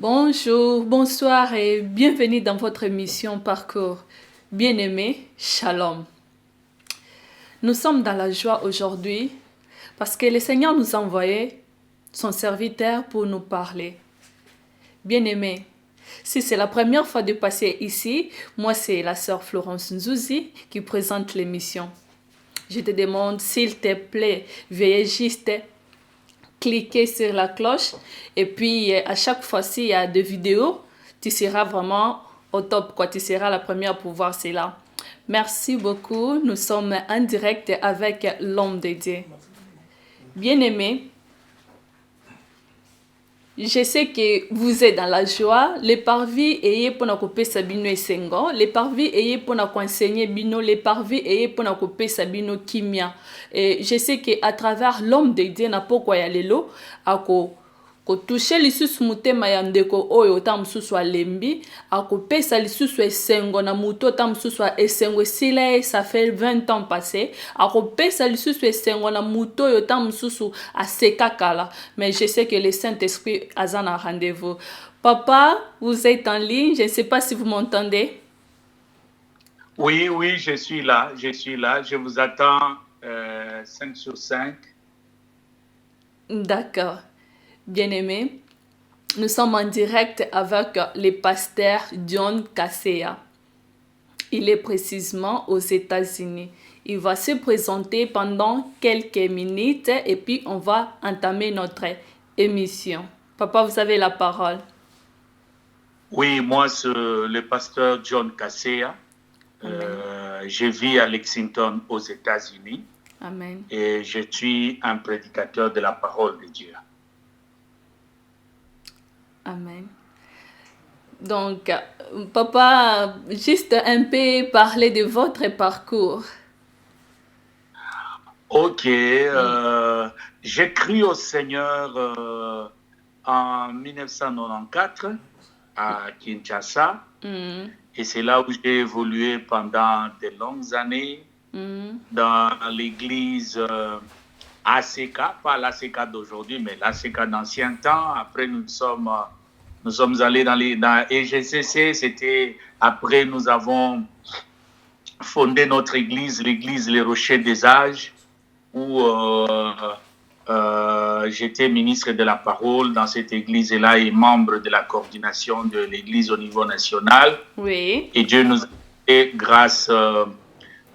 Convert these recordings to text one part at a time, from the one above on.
Bonjour, bonsoir et bienvenue dans votre émission Parcours. Bien-aimés, Shalom. Nous sommes dans la joie aujourd'hui parce que le Seigneur nous a envoyé son serviteur pour nous parler. Bien-aimés, si c'est la première fois de passer ici, moi c'est la sœur Florence Nzouzi qui présente l'émission. Je te demande s'il te plaît, veuillez juste cliquer sur la cloche et puis à chaque fois s'il y a des vidéos, tu seras vraiment au top, quoi. Tu seras la première pour voir cela. Merci beaucoup. Nous sommes en direct avec l'homme de Dieu. Bien-aimé, je sais que vous êtes dans la joie. Les parvis ayez pour nous couper Sabino et Sengo. Les parvis ayez pour nous enseigner Bino. Les parvis ayez pour nous couper Sabino Kimia. Et je sais que à travers l'homme de Dieu n'a pas quoi y aller là. Ako ko toucher lisusu mutema ya ndeko oyo ta mususu alembi akopesa lisusu esengo na muto ta mususu esengo sile ça fait 20 ans passé akopesa lisusu esengo na muto oyo ta mususu aseka kala. Mais je sais que le Saint-Esprit a un rendez-vous. Papa, vous êtes en ligne, je ne sais pas si vous m'entendez. Oui, je suis là, je vous attends 5 sur 5. D'accord. Bien-aimés, nous sommes en direct avec le pasteur John Kaseya. Il est précisément aux États-Unis. Il va se présenter pendant quelques minutes et puis on va entamer notre émission. Papa, vous avez la parole. Oui, moi, c'est le pasteur John Kaseya. Je vis à Lexington, aux États-Unis. Amen. Et je suis un prédicateur de la parole de Dieu. Amen. Donc, papa, juste un peu parler de votre parcours. Ok, j'ai cru au Seigneur en 1994 à Kinshasa. Et c'est là où j'ai évolué pendant de longues années dans l'église ACK, pas l'ACK d'aujourd'hui, mais l'ACK d'ancien temps. Après, nous sommes allés dans EGCC. C'était après, nous avons fondé notre église, l'église Les Rochers des Âges, où j'étais ministre de la parole dans cette église-là et membre de la coordination de l'église au niveau national. Oui. Et Dieu nous a fait grâce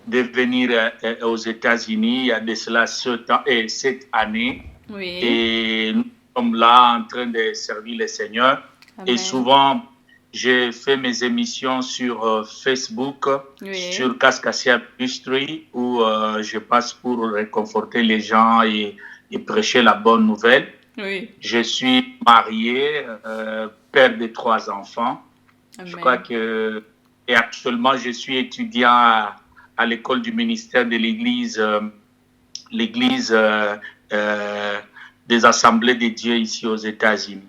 de venir aux États-Unis il y a de cela 7 années. Oui. Et nous sommes là en train de servir le Seigneur. Amen. Et souvent, j'ai fait mes émissions sur Facebook, sur Kaskasia Ministry, où je passe pour réconforter les gens et prêcher la bonne nouvelle. Oui. Je suis marié, père de 3 enfants. Amen. Je crois que... Et actuellement, je suis étudiant à l'école du ministère de l'église, des Assemblées de Dieu ici aux États-Unis.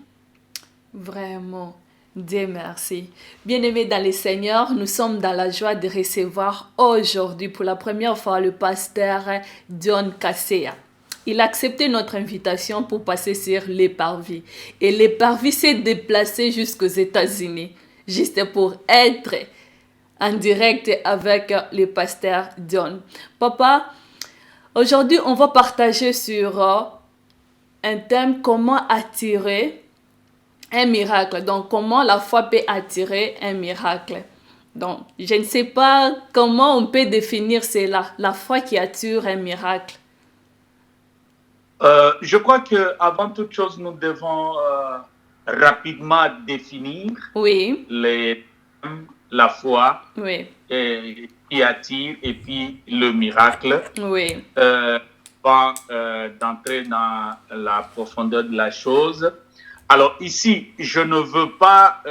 Vraiment, Dieu merci. Bien-aimés dans le Seigneur, nous sommes dans la joie de recevoir aujourd'hui pour la première fois le pasteur John Kaseya. Il a accepté notre invitation pour passer sur les parvis. Et les parvis s'est déplacé jusqu'aux États-Unis, juste pour être en direct avec le pasteur John. Papa, aujourd'hui, on va partager sur un thème, comment attirer un miracle. Donc, comment la foi peut attirer un miracle. Donc, je ne sais pas comment on peut définir cela, la foi qui attire un miracle. Je crois qu'avant toute chose, nous devons rapidement définir la foi qui attire et puis le miracle. Oui. Avant d'entrer dans la profondeur de la chose. Alors ici, je ne veux pas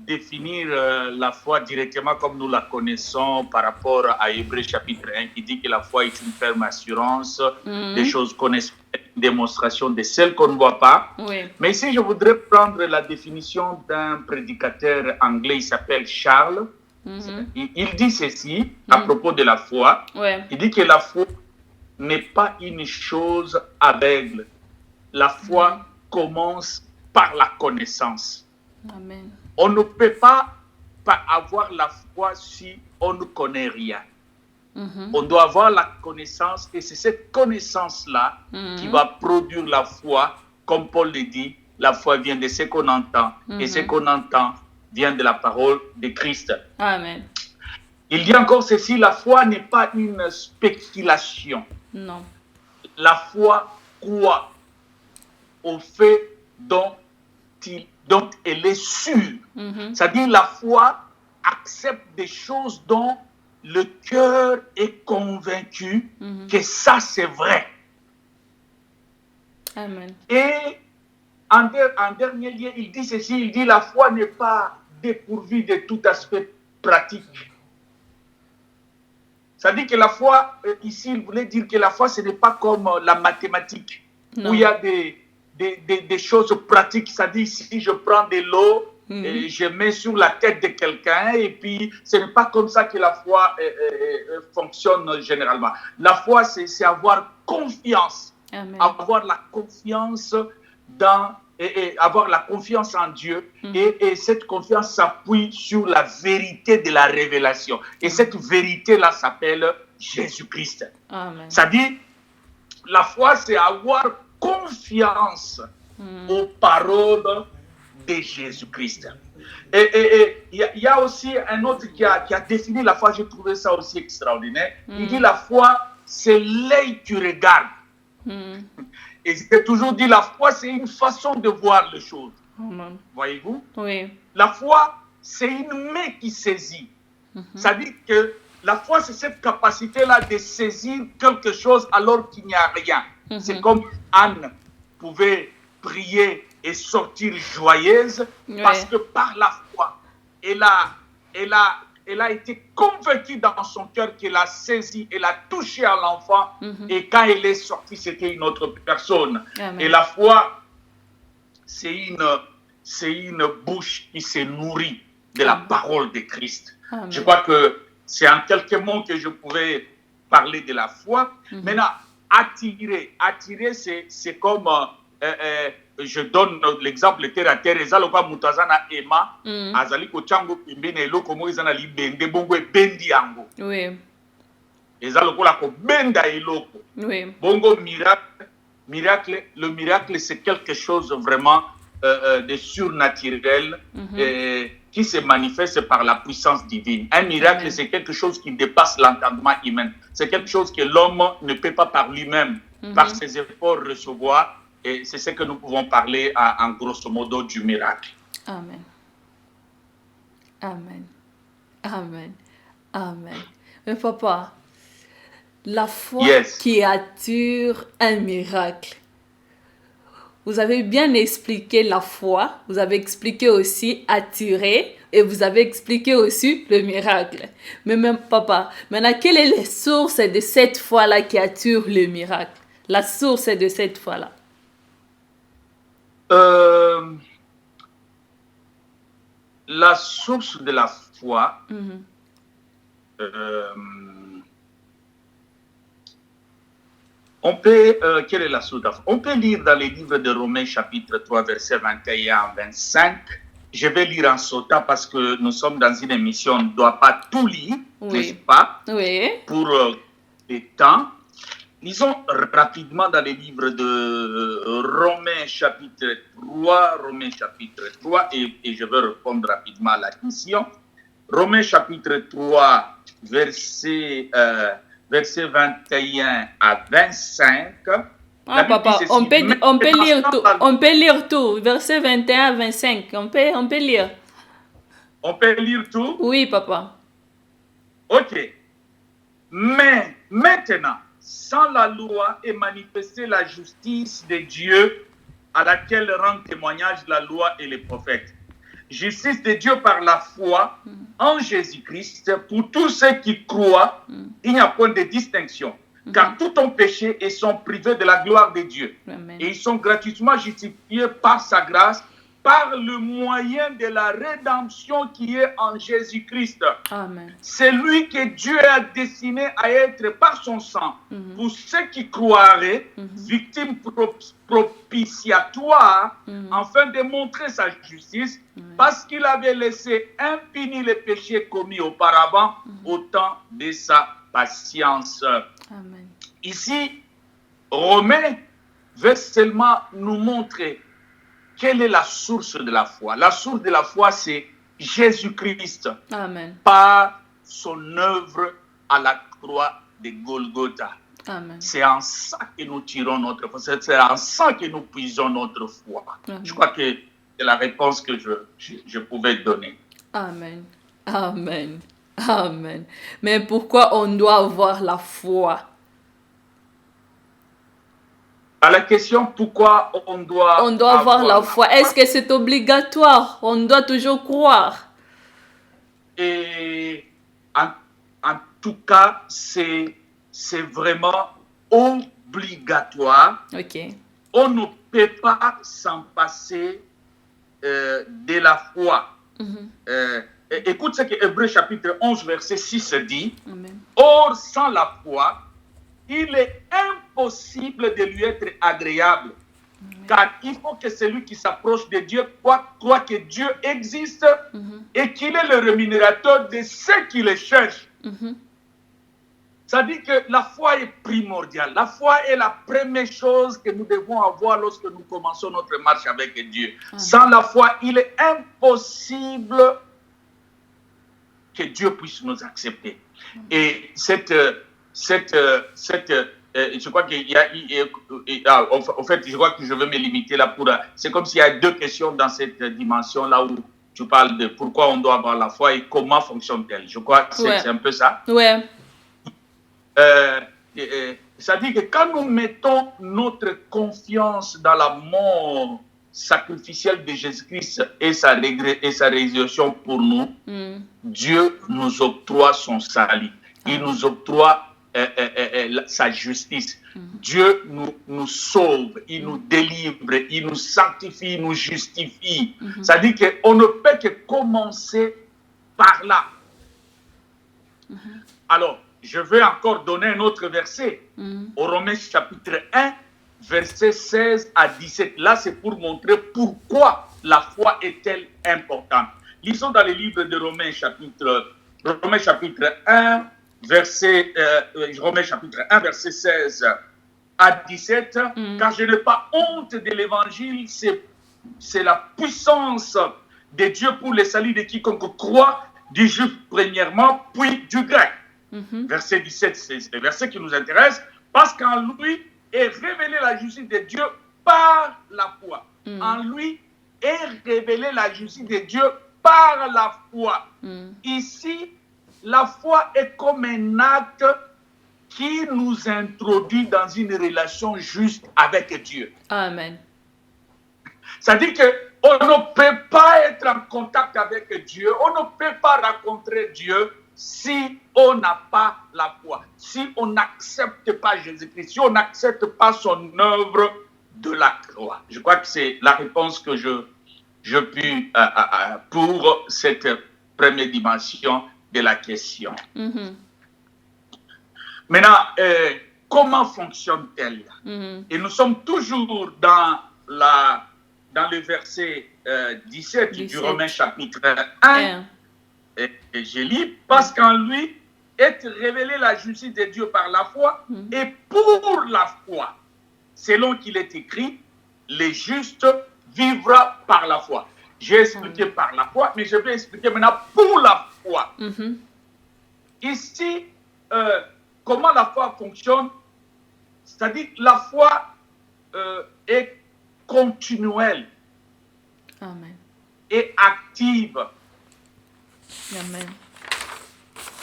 définir la foi directement comme nous la connaissons par rapport à Hébreux chapitre 1 qui dit que la foi est une ferme assurance des choses qu'on espère, une démonstration de celles qu'on ne voit pas. Oui. Mais ici, je voudrais prendre la définition d'un prédicateur anglais, il s'appelle Charles. Il dit ceci à propos de la foi. Il dit que la foi n'est pas une chose aveugle. La foi commence par la connaissance. Amen. On ne peut pas avoir la foi si on ne connaît rien. On doit avoir la connaissance et c'est cette connaissance-là qui va produire la foi. Comme Paul le dit, la foi vient de ce qu'on entend et ce qu'on entend vient de la parole de Christ. Amen. Il dit encore ceci, la foi n'est pas une spéculation. Non. La foi croit au fait dont elle est sûre. C'est-à-dire la foi accepte des choses dont le cœur est convaincu que ça c'est vrai. Amen. Et en dernier lieu, il dit ceci, il dit la foi n'est pas dépourvue de tout aspect pratique. Ça dit que la foi, ici, il voulait dire que la foi, ce n'est pas comme la mathématique, où il y a des choses pratiques. Ça dit, si je prends de l'eau, et je mets sur la tête de quelqu'un, et puis ce n'est pas comme ça que la foi fonctionne généralement. La foi, c'est avoir confiance. Amen. Avoir la confiance avoir la confiance en Dieu et cette confiance s'appuie sur la vérité de la révélation. Et cette vérité-là s'appelle Jésus-Christ. Ça dit, la foi, c'est avoir confiance aux paroles de Jésus-Christ. Et il y a aussi un autre qui a défini la foi, j'ai trouvé ça aussi extraordinaire. Il dit la foi, c'est l'œil qui regarde. Et j'ai toujours dit, la foi, c'est une façon de voir les choses. Voyez-vous? Oui. La foi, c'est une main qui saisit. Ça dit que la foi, c'est cette capacité-là de saisir quelque chose alors qu'il n'y a rien. C'est comme Anne pouvait prier et sortir joyeuse parce que par la foi, elle a été convaincue dans son cœur qu'elle a saisi, elle a touché à l'enfant et quand elle est sortie, c'était une autre personne. Amen. Et la foi, c'est une bouche qui se nourrit de la parole de Christ. Amen. Je crois que c'est en quelques mots que je pouvais parler de la foi. Maintenant, attirer, c'est comme... je donne l'exemple de terre à terre. Ezaloka mutazana ema azali ko chango pimbine eloko mo ezana libende bongo ebendi yango. Oui. Ezalokola ko benda eloko. Oui. Bongo miracle, le miracle c'est quelque chose vraiment de surnaturel qui se manifeste par la puissance divine. Un miracle c'est quelque chose qui dépasse l'entendement humain. C'est quelque chose que l'homme ne peut pas par lui-même, par ses efforts recevoir. Et c'est ce que nous pouvons parler en grosso modo du miracle. Amen. Amen. Amen. Amen. Mais papa, la foi qui attire un miracle. Vous avez bien expliqué la foi, vous avez expliqué aussi attirer et vous avez expliqué aussi le miracle. Mais même papa, maintenant, quelle est la source de cette foi-là qui attire le miracle? La source de cette foi-là. La source de la foi, on peut, quelle est la source de la foi? On peut lire dans les livres de Romains chapitre 3, versets 21 à 25. Je vais lire en sautant parce que nous sommes dans une émission, on ne doit pas tout lire, n'est-ce pas? Oui. Pour le temps. Lisons rapidement dans les livres de Romains chapitre 3, et je vais répondre rapidement à la question. Romains chapitre 3, verset 21 à 25. Ah papa, on peut lire tout, verset 21 à 25, on peut lire. On peut lire tout? Oui papa. Ok. Mais maintenant, sans la loi est manifestée la justice de Dieu à laquelle rend témoignage la loi et les prophètes. Justice de Dieu par la foi en Jésus-Christ pour tous ceux qui croient. Il n'y a point de distinction. Car tous ont péché et sont privés de la gloire de Dieu. Amen. Et ils sont gratuitement justifiés par sa grâce par le moyen de la rédemption qui est en Jésus-Christ. Amen. C'est lui que Dieu a destiné à être par son sang, pour ceux qui croiraient, victime propitiatoire, afin de montrer sa justice, parce qu'il avait laissé impunis les péchés commis auparavant au temps de sa patience. Amen. Ici, Romains veut seulement nous montrer quelle est la source de la foi. La source de la foi, c'est Jésus-Christ. Amen. Par son œuvre à la croix de Golgotha. Amen. C'est en ça que nous tirons notre foi. C'est en ça que nous puisons notre foi. Amen. Je crois que c'est la réponse que je pouvais donner. Amen. Amen. Amen. Mais pourquoi on doit avoir la foi? À la question pourquoi on doit avoir la foi. Est-ce que c'est obligatoire? On doit toujours croire. Et en tout cas, c'est vraiment obligatoire. Ok. On ne peut pas s'en passer de la foi. Écoute ce que Hébreux chapitre 11, verset 6 dit. Amen. Or, sans la foi, il est impossible de lui être agréable. Amen. Car il faut que celui qui s'approche de Dieu croit que Dieu existe et qu'il est le rémunérateur de ceux qui le cherchent. Ça dit que la foi est primordiale. La foi est la première chose que nous devons avoir lorsque nous commençons notre marche avec Dieu. Amen. Sans la foi, il est impossible que Dieu puisse nous accepter. Amen. Et je crois qu'il y a, en fait, je crois que je vais me limiter là pour. C'est comme s'il y a deux questions dans cette dimension là où tu parles de pourquoi on doit avoir la foi et comment fonctionne-t-elle. Je crois que c'est un peu ça. Ouais. Ça dit que quand nous mettons notre confiance dans la mort sacrificielle de Jésus-Christ et sa résurrection pour nous, Dieu nous octroie son salut. Il nous octroie sa justice. Dieu nous sauve, il nous délivre, il nous sanctifie, il nous justifie. Ça dit qu'on ne peut que commencer par là. Alors, je vais encore donner un autre verset. Au Romains chapitre 1, versets 16 à 17. Là, c'est pour montrer pourquoi la foi est-elle importante. Lisons dans le livre de Romains chapitre 1, Romains chapitre 1, verset 16 à 17. Car je n'ai pas honte de l'évangile, c'est la puissance de Dieu pour le salut de quiconque croit, du juif premièrement, puis du grec. Verset 17, c'est le verset qui nous intéresse, parce qu'en lui est révélée la justice de Dieu par la foi. En lui est révélée la justice de Dieu par la foi. Ici, la foi est comme un acte qui nous introduit dans une relation juste avec Dieu. Amen. Ça dit qu'on ne peut pas être en contact avec Dieu, on ne peut pas rencontrer Dieu si on n'a pas la foi, si on n'accepte pas Jésus-Christ, si on n'accepte pas son œuvre de la croix. Je crois que c'est la réponse que je puis pour cette première dimension de la question. Maintenant, comment fonctionne-t-elle? Et nous sommes toujours dans le verset 17 du Romains chapitre 1. Et je lis, parce qu'en lui est révélée la justice de Dieu par la foi, et pour la foi, selon qu'il est écrit, le juste vivra par la foi. J'ai expliqué par la foi, mais je vais expliquer maintenant pour la foi. Ici, comment la foi fonctionne? C'est-à-dire que la foi est continuelle. Amen. Et active. Amen.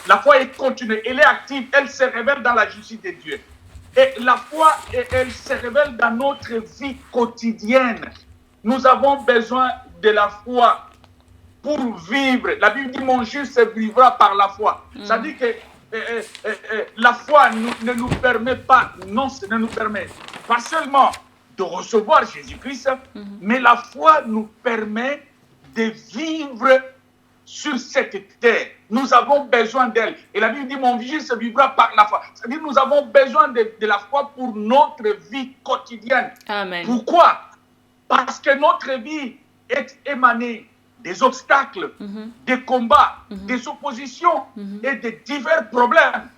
La foi est continue, elle est active, elle se révèle dans la justice de Dieu. Et la foi, elle se révèle dans notre vie quotidienne. Nous avons besoin de la foi pour vivre. La Bible dit, mon juste vivra par la foi. Ça dit que la foi ne nous permet pas, non, ne nous permet pas seulement de recevoir Jésus-Christ, mais la foi nous permet de vivre sur cette terre. Nous avons besoin d'elle. Et la Bible dit, mon juste vivra par la foi. C'est-à-dire nous avons besoin de la foi pour notre vie quotidienne. Amen. Pourquoi? Parce que notre vie est émanée des obstacles, des combats, des oppositions et de divers problèmes.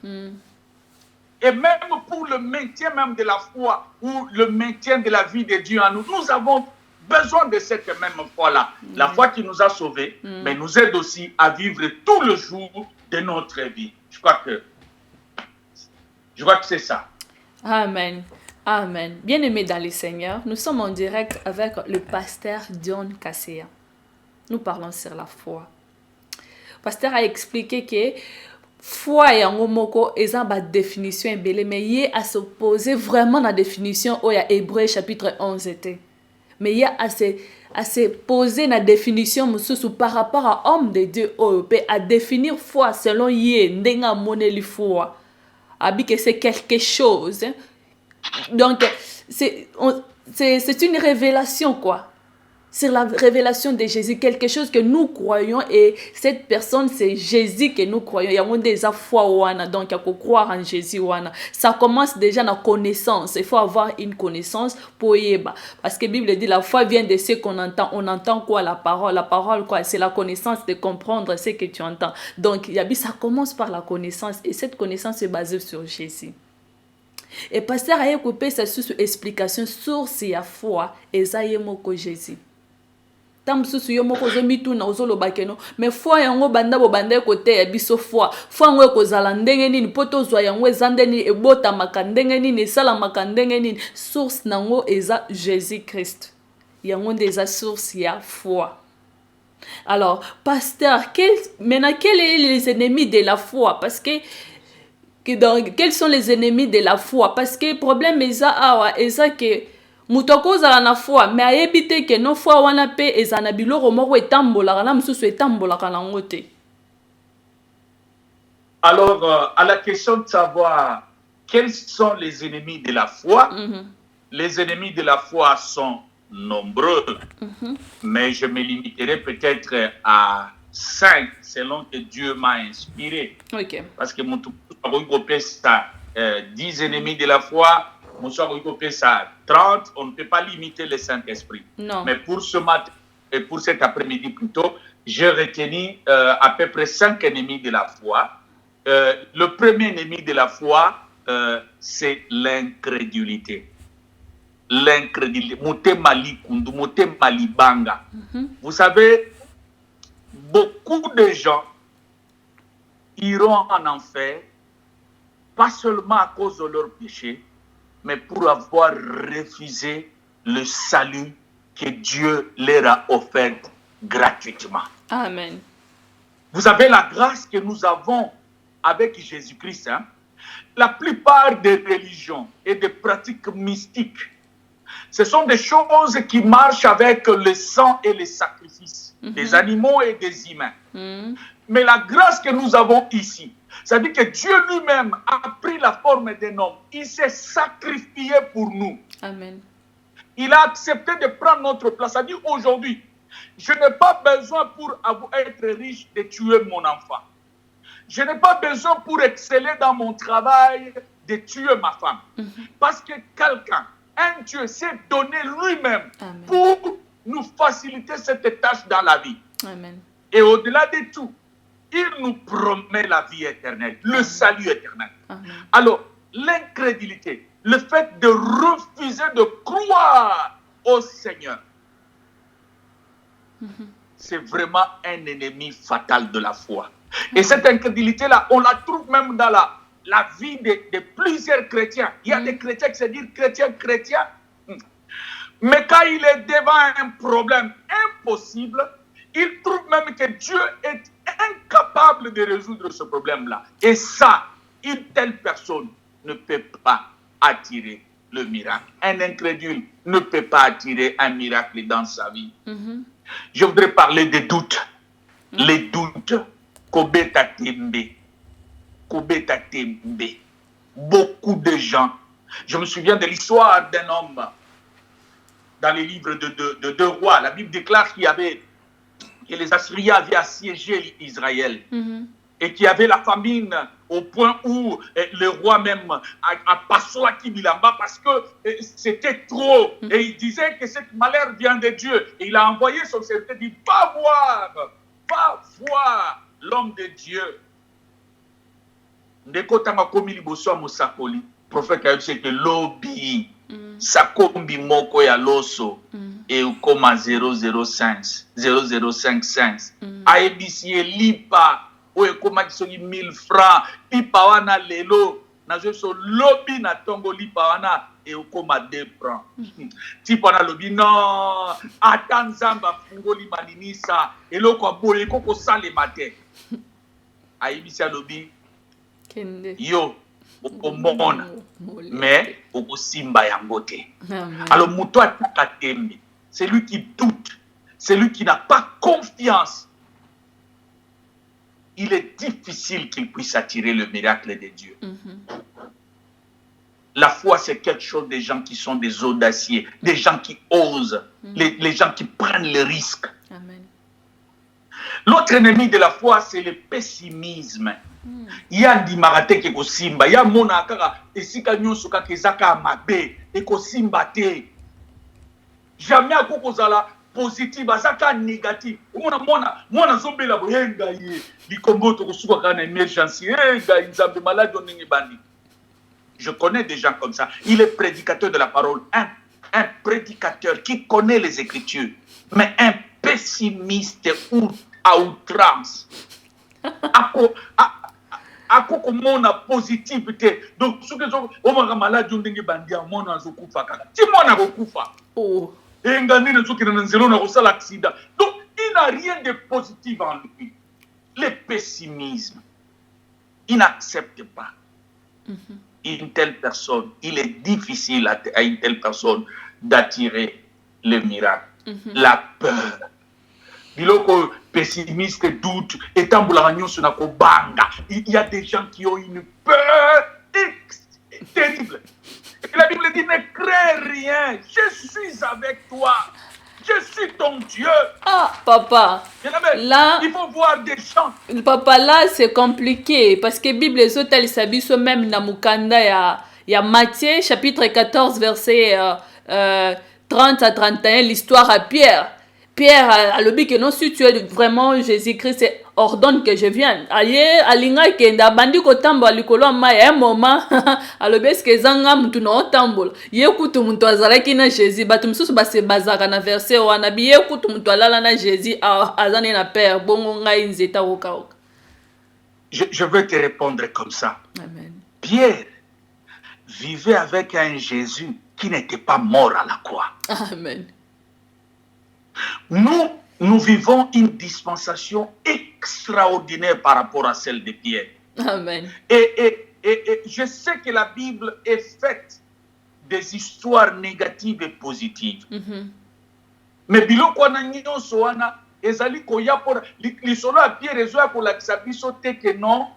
Et même pour le maintien même de la foi ou le maintien de la vie de Dieu en nous, nous avons besoin de cette même foi-là. La foi qui nous a sauvés, mais nous aide aussi à vivre tout le jour de notre vie. Je crois que c'est ça. Amen. Amen. Bien-aimés dans le Seigneur, nous sommes en direct avec le pasteur John Kaseya. Nous parlons sur la foi. Le pasteur a expliqué que foi yango moko eza ba définition ebele mais yé à se poser vraiment la définition au ya Hébreu chapitre 11 était. Mais il y a à se poser la définition mususu par rapport à homme de Dieu à définir foi selon yé ndenga moneli foi. Abi que c'est quelque chose. Hein? Donc c'est une révélation quoi. C'est la révélation de Jésus, quelque chose que nous croyons et cette personne c'est Jésus que nous croyons. Il y a des foi wana, donc il faut croire en Jésus wana. Ça commence déjà dans la connaissance. Il faut avoir une connaissance pour yeba. Parce que la Bible dit la foi vient de ce qu'on entend. On entend quoi? La parole. La parole quoi? C'est la connaissance de comprendre ce que tu entends. Donc ça commence par la connaissance et cette connaissance est basée sur Jésus. Et pasteur a coupé sa explication sur la foi et ça y est Jésus. Tam susu yo moko zo mitu na ozolo bakeno mais foi yango banda bo banda côté ya biso foi yango ekozala ndenge nini poto zwa yango ezandeni ebota makandenge nini sala makandenge nini source nango eza Jésus Christ yango ndeza source ya foi. Alors pasteur quels sont les ennemis de la foi parce que quels sont les ennemis de la foi parce que problème eza awa eza que mutoko zala na foi mais ayebite que no foi wana pe ezana biloko moko etambolaka na mususu etambolaka nango te. Alors à la question de savoir quels sont les ennemis de la foi, les ennemis de la foi sont nombreux, mais je me limiterai peut-être à 5 selon que Dieu m'a inspiré. Okay. Parce que mon 10 ennemis de la foi, mon soir, ça 30, on ne peut pas limiter le Saint-Esprit. Mais pour ce matin et pour cet après-midi plutôt, j'ai retenu à peu près 5 ennemis de la foi. Le premier ennemi de la foi, c'est l'incrédulité. L'incrédulité. Vous savez, beaucoup de gens iront en enfer, pas seulement à cause de leur péché, mais pour avoir refusé le salut que Dieu leur a offert gratuitement. Amen. Vous savez la grâce que nous avons avec Jésus-Christ. Hein? La plupart des religions et des pratiques mystiques, ce sont des choses qui marchent avec le sang et les sacrifices des animaux et des humains. Mais la grâce que nous avons ici, ça veut dire que Dieu lui-même a pris la forme d'un homme. Il s'est sacrifié pour nous. Amen. Il a accepté de prendre notre place. Ça veut dire aujourd'hui, je n'ai pas besoin pour être riche de tuer mon enfant. Je n'ai pas besoin pour exceller dans mon travail de tuer ma femme. Parce que quelqu'un, un Dieu, s'est donné lui-même pour nous faciliter cette tâche dans la vie. Amen. Et au-delà de tout, il nous promet la vie éternelle, le salut éternel. Alors, l'incrédulité, le fait de refuser de croire au Seigneur, c'est vraiment un ennemi fatal de la foi. Et cette incrédulité-là, on la trouve même dans la vie de plusieurs chrétiens. Il y a des chrétiens qui se disent chrétiens. Mais quand il est devant un problème impossible, il trouve même que Dieu est incapable de résoudre ce problème-là. Et ça, une telle personne ne peut pas attirer le miracle. Un incrédule ne peut pas attirer un miracle dans sa vie. Je voudrais parler des doutes. Les doutes. Kobeta tembe. Beaucoup de gens. Je me souviens de l'histoire d'un homme dans les livres de rois. La Bible déclare que les Assyriens avaient assiégé Israël. Et qu'il y avait la famine au point où le roi même a passé à Kibilamba parce que c'était trop. Et il disait que cette malheur vient de Dieu. Et il a envoyé son serviteur, il dit, va voir l'homme de Dieu. Ndeko tanga komi liboso ya mosakoli, prophète a dit que lobi, sakombi moko ya loso, et ukoma 0,055. Aebisi lipa, ou ekoma kisoki 1000 francs, lipa wana lelo, na so lobi na tongo lipa wana, et ukoma 2 francs. Tipo na lobi, non, atanzamba fungoli maninisa, et loko aboye koko sale mate. Aebisi lobi, yo okomona mais okosimba yango te. Alors muto ataka tembe, celui qui doute, celui qui n'a pas confiance, il est difficile qu'il puisse attirer le miracle de Dieu. La foi, c'est quelque chose des gens qui sont des audacieux, des gens qui osent, les gens qui prennent le risque. L'autre ennemi de la foi, c'est le pessimisme. Il y a des marathons qui simba, il y a mona kaka esika nyonso kaka ezaka mabe ekosimba te. Jamais akokozala positif azaka négatif. Mona zombela boyenga ye likombo to kosuka kana emergency enga nzambe malade onenge bandi. Je connais des gens comme ça. Il est prédicateur de la parole, un prédicateur qui connaît les Écritures, mais un pessimiste ou à outrance. Ako mona positivité. Donc ce que on va malade ndenge bandi mona azokufa kaka. Ti mona kokufa. Et ngani na soki na nzelo na kosala accident. Donc il n'a rien de positif en lui. Le pessimisme. Il n'accepte pas. Une telle personne, il est difficile à une telle personne d'attirer le miracle. La peur. Biloko pessimiste, doute, et il y a des gens qui ont une peur terrible. Et la Bible dit, ne crains rien, je suis avec toi, je suis ton Dieu. Ah, papa, là, il faut voir des gens. Papa, là, c'est compliqué, parce que la Bible est hôtels s'habillent même dans Mukanda, il y a Matthieu, chapitre 14, verset 30 à 31, l'histoire à Pierre. Pierre a le dit que non, si tu es vraiment Jésus-Christ, ordonne que je vienne. Aye, alinga kenda bandi ko tamba likolo ma ya moment. Alors est-ce que zanga mtu no tambol. Ye kutu mtu azalaki na Jésus, batum susu ba se bazaka na verset wana bi ye kutu mtu alala na Jésus azane na père bongo ngai nzeta woka. Je vais te répondre comme ça. Amen. Pierre vivait avec un Jésus qui n'était pas mort à la croix. Amen. Nous vivons une dispensation extraordinaire par rapport à celle de Pierre. Amen. Et je sais que la Bible est faite des histoires négatives et positives. Mais biloko na nyonso wana ezali koya pour lisolo ya Pierre ezoya kolakisa biso te ke non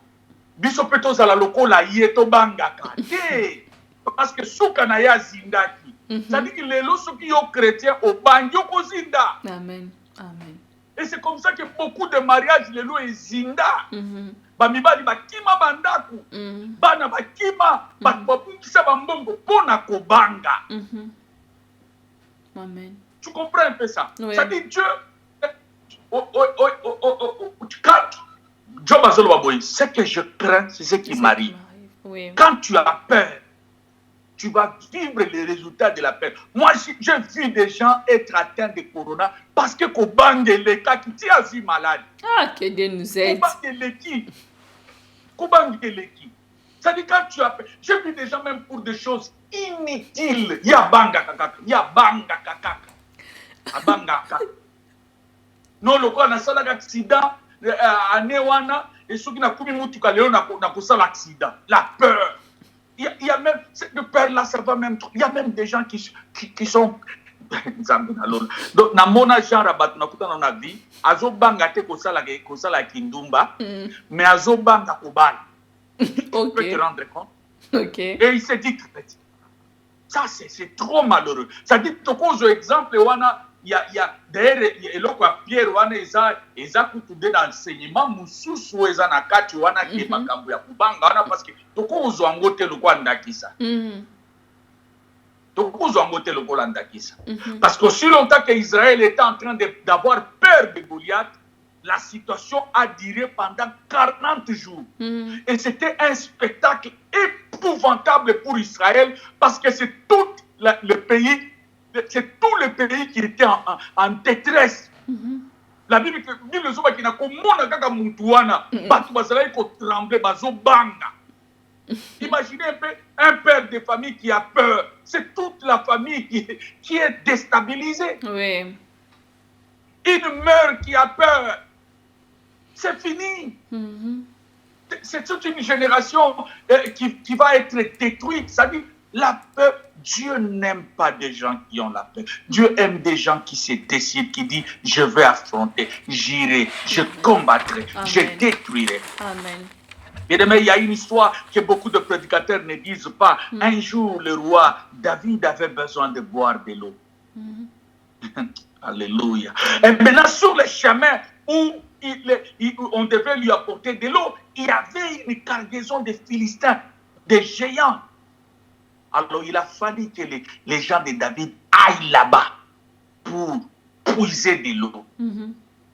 biso pe tozala lokola ye tobangaka te parce que suka na ya zindaki. C'est-à-dire que les lorsqu'ils sont chrétiens au banyo kozinda. Amen. Amen. Et c'est comme ça que beaucoup de mariages les lois zinda. Bamibali bakima bandaku. Bana bakima bakisa bambongo pona kobanga. Amen. Tu comprends un peu ça? Oui. C'est-à-dire Dieu quand Job azolo baboy, ce que je crains, c'est ce qui m'arrive. Oui. Quand tu as peur, tu vas vivre les résultats de la paix. Moi, j'ai vu des gens être atteints de corona parce que Kobange Leka, qui tu as vu malade. Ah, que Dieu nous aide. Kobange Leki. C'est-à-dire quand tu as peur. J'ai vu des gens même pour des choses inutiles. Il y a banga kakaka. Il y a banga kakaka. Banga kakaka. Non, le quoi, on a ça l'accident. Anewana. Et ceux qui n'ont pas eu l'accident. La peur. Il y a même, cette peur-là, ça va même trop. Il y a même des gens qui sont. Donc, na mona genre rabat na kuta na vie, azo banga te kosala kindumba, mais azo banga kobala. Tu peux te rendre compte? Ok. Et il s'est dit chrétien. Ça, c'est trop malheureux. Ça dit, un exemple, il y a d'ailleurs, Pierre, eza kutude d'enseignement, mususu eza na kati wana ke makambo ya kubanga wana parce que tokozo yango te lokwa ndakisa. Tokozo yango te lokwa ndakisa. Parce que aussi longtemps que Israël était en train d'avoir peur de Goliath, la situation a duré pendant 40 jours. Et c'était un spectacle épouvantable pour Israël parce que c'est tout le pays, c'est tout le pays qui était en détresse. La Bible dit le soba qui n'a comme kaka mutuana, batu bazalaki ko trembler bazo banga. Imaginez un peu un père de famille qui a peur. C'est toute la famille qui est déstabilisée. Oui. Une mère qui a peur. C'est fini. C'est toute une génération qui va être détruite. Ça dit, la peur, Dieu n'aime pas des gens qui ont la peur. Dieu aime des gens qui se décident, qui disent, je vais affronter, j'irai, je combattrai, je détruirai. Amen. Bien aimé, il y a une histoire que beaucoup de prédicateurs ne disent pas. Un jour, le roi David avait besoin de boire de l'eau. Alléluia. Et maintenant, sur le chemin où on devait lui apporter de l'eau, il y avait une cargaison de Philistins, des géants. Alors, il a fallu que les gens de David aillent là-bas pour puiser de l'eau.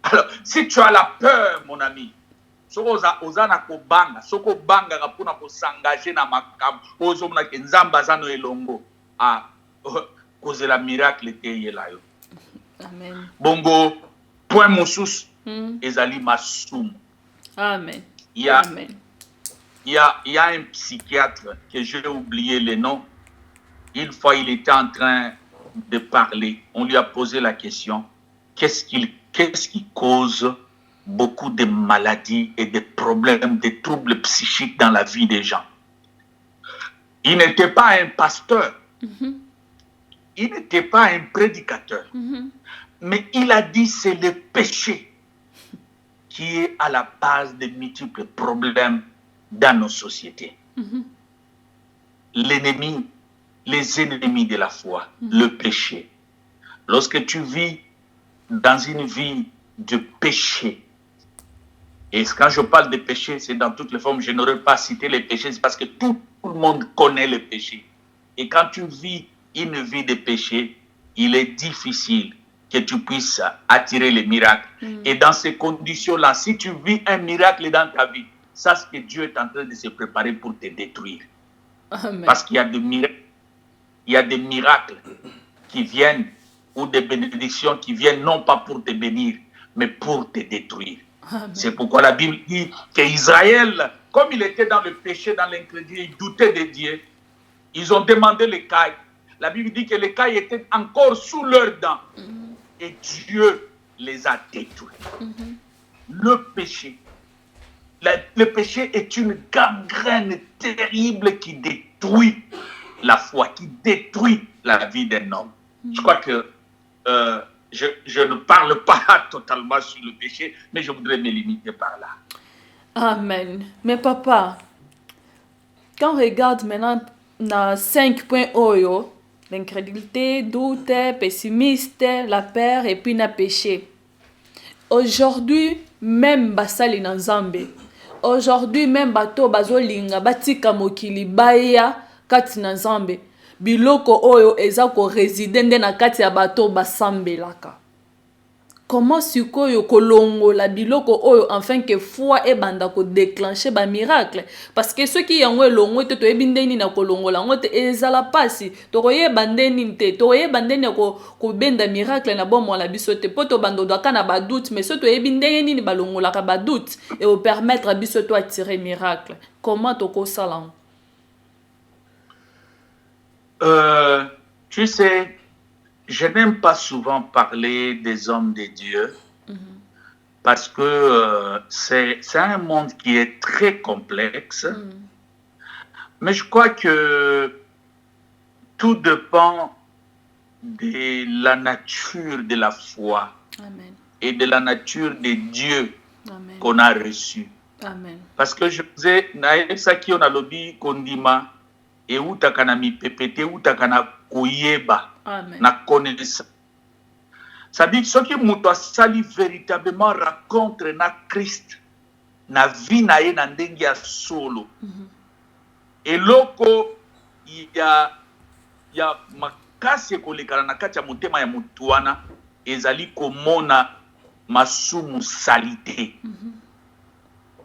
Alors, si tu as la peur, mon ami, ozana ko banga soko banga kapuna ko s'engager na makambo ozo mona ke nzamba zano elongo kozela miracle te yelayo. Amen. Bongo point mosusu ezali masumu. Amen. Il y a un psychiatre que j'ai oublié le nom. Une fois, il était en train de parler. On lui a posé la question, qu'est-ce qui cause beaucoup de maladies et de problèmes, de troubles psychiques dans la vie des gens? Il n'était pas un pasteur. Il n'était pas un prédicateur. Mais il a dit c'est le péché qui est à la base de multiples problèmes dans nos sociétés. L'ennemi, les ennemis de la foi, le péché. Lorsque tu vis dans une vie de péché, et quand je parle de péché, c'est dans toutes les formes, je n'aurais pas cité les péchés, c'est parce que tout le monde connaît le péché. Et quand tu vis une vie de péché, il est difficile que tu puisses attirer les miracles. Et dans ces conditions-là, si tu vis un miracle dans ta vie, sache que Dieu est en train de se préparer pour te détruire. Amen. Parce qu'il y a des miracles qui viennent, ou des bénédictions qui viennent non pas pour te bénir, mais pour te détruire. C'est pourquoi la Bible dit qu'Israël, comme il était dans le péché, dans l'incrédulité, il doutait de Dieu, ils ont demandé l'écaille. La Bible dit que l'écaille était encore sous leurs dents. Et Dieu les a détruits. Le péché. Le péché est une gangrène terrible qui détruit la foi, qui détruit la vie d'un homme. Je crois que je ne parle pas totalement sur le péché, mais je voudrais me limiter par là. Amen. Mais papa, quand on regarde maintenant dans 5 points Oyo, l'incrédulité, doute, pessimiste, la peur et puis le péché. Aujourd'hui, même basali na Nzambe. Aujourd'hui, même bato bazolinga batika mokili baya kati na Nzambe. Biloko oyo eza ko résider nde na kati ya bato basambelaka. Comment sikoyo kolongola biloko oyo enfin que foi ebanda ko déclencher ba miracle parce que ceux qui yango elongo te to ebindeni na kolongola ngo te ezala pasi to koye bandeni te to koye bandeni ko benda miracle na bomo la biso te poto bando doka na ba doute mais ce to ebindeni ni balongola ka ba doute et au permettre à biso to attirer miracle. Comment to ko sala? Tu sais, je n'aime pas souvent parler des hommes de Dieu parce que c'est un monde qui est très complexe. Mais je crois que tout dépend de la nature de la foi. Amen. Et de la nature de Dieu qu'on a reçu. Amen. Parce que je disais, ça qui on a lobby kondima, eutaka na mipepe te, eutaka na koyeba, Amen. na connaissance. Ça dit ce qui muto asali véritablement rencontre na Christ na vie na ye na ndenge ya solo. Eloko ya makasi ekolekana na kati ya motema ya mutu wana ezali komona masumu salite.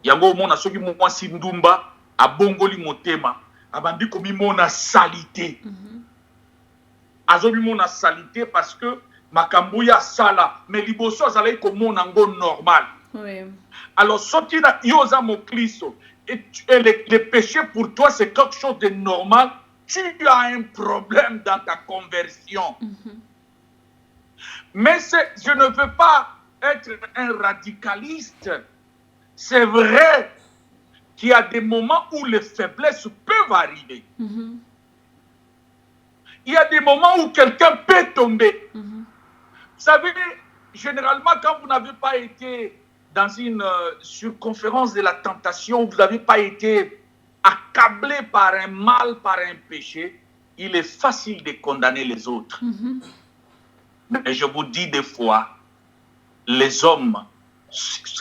Yango omona soki mwasi ndumba abongoli motema abandi komimona salite. Azomimona salite parce que makambo ya sala mais liboso azalaki komona ngo normal. Oui. Alors soki na yoza mo Kristo et le péché pour toi c'est quelque chose de normal, tu as un problème dans ta conversion. Mais je ne veux pas être un radicaliste. C'est vrai qu'il y a des moments où les faiblesses peuvent arriver. Il y a des moments où quelqu'un peut tomber. Vous savez, généralement, quand vous n'avez pas été dans une surconférence de la tentation, vous n'avez pas été accablé par un mal, par un péché, il est facile de condamner les autres. Mais je vous dis des fois, les hommes,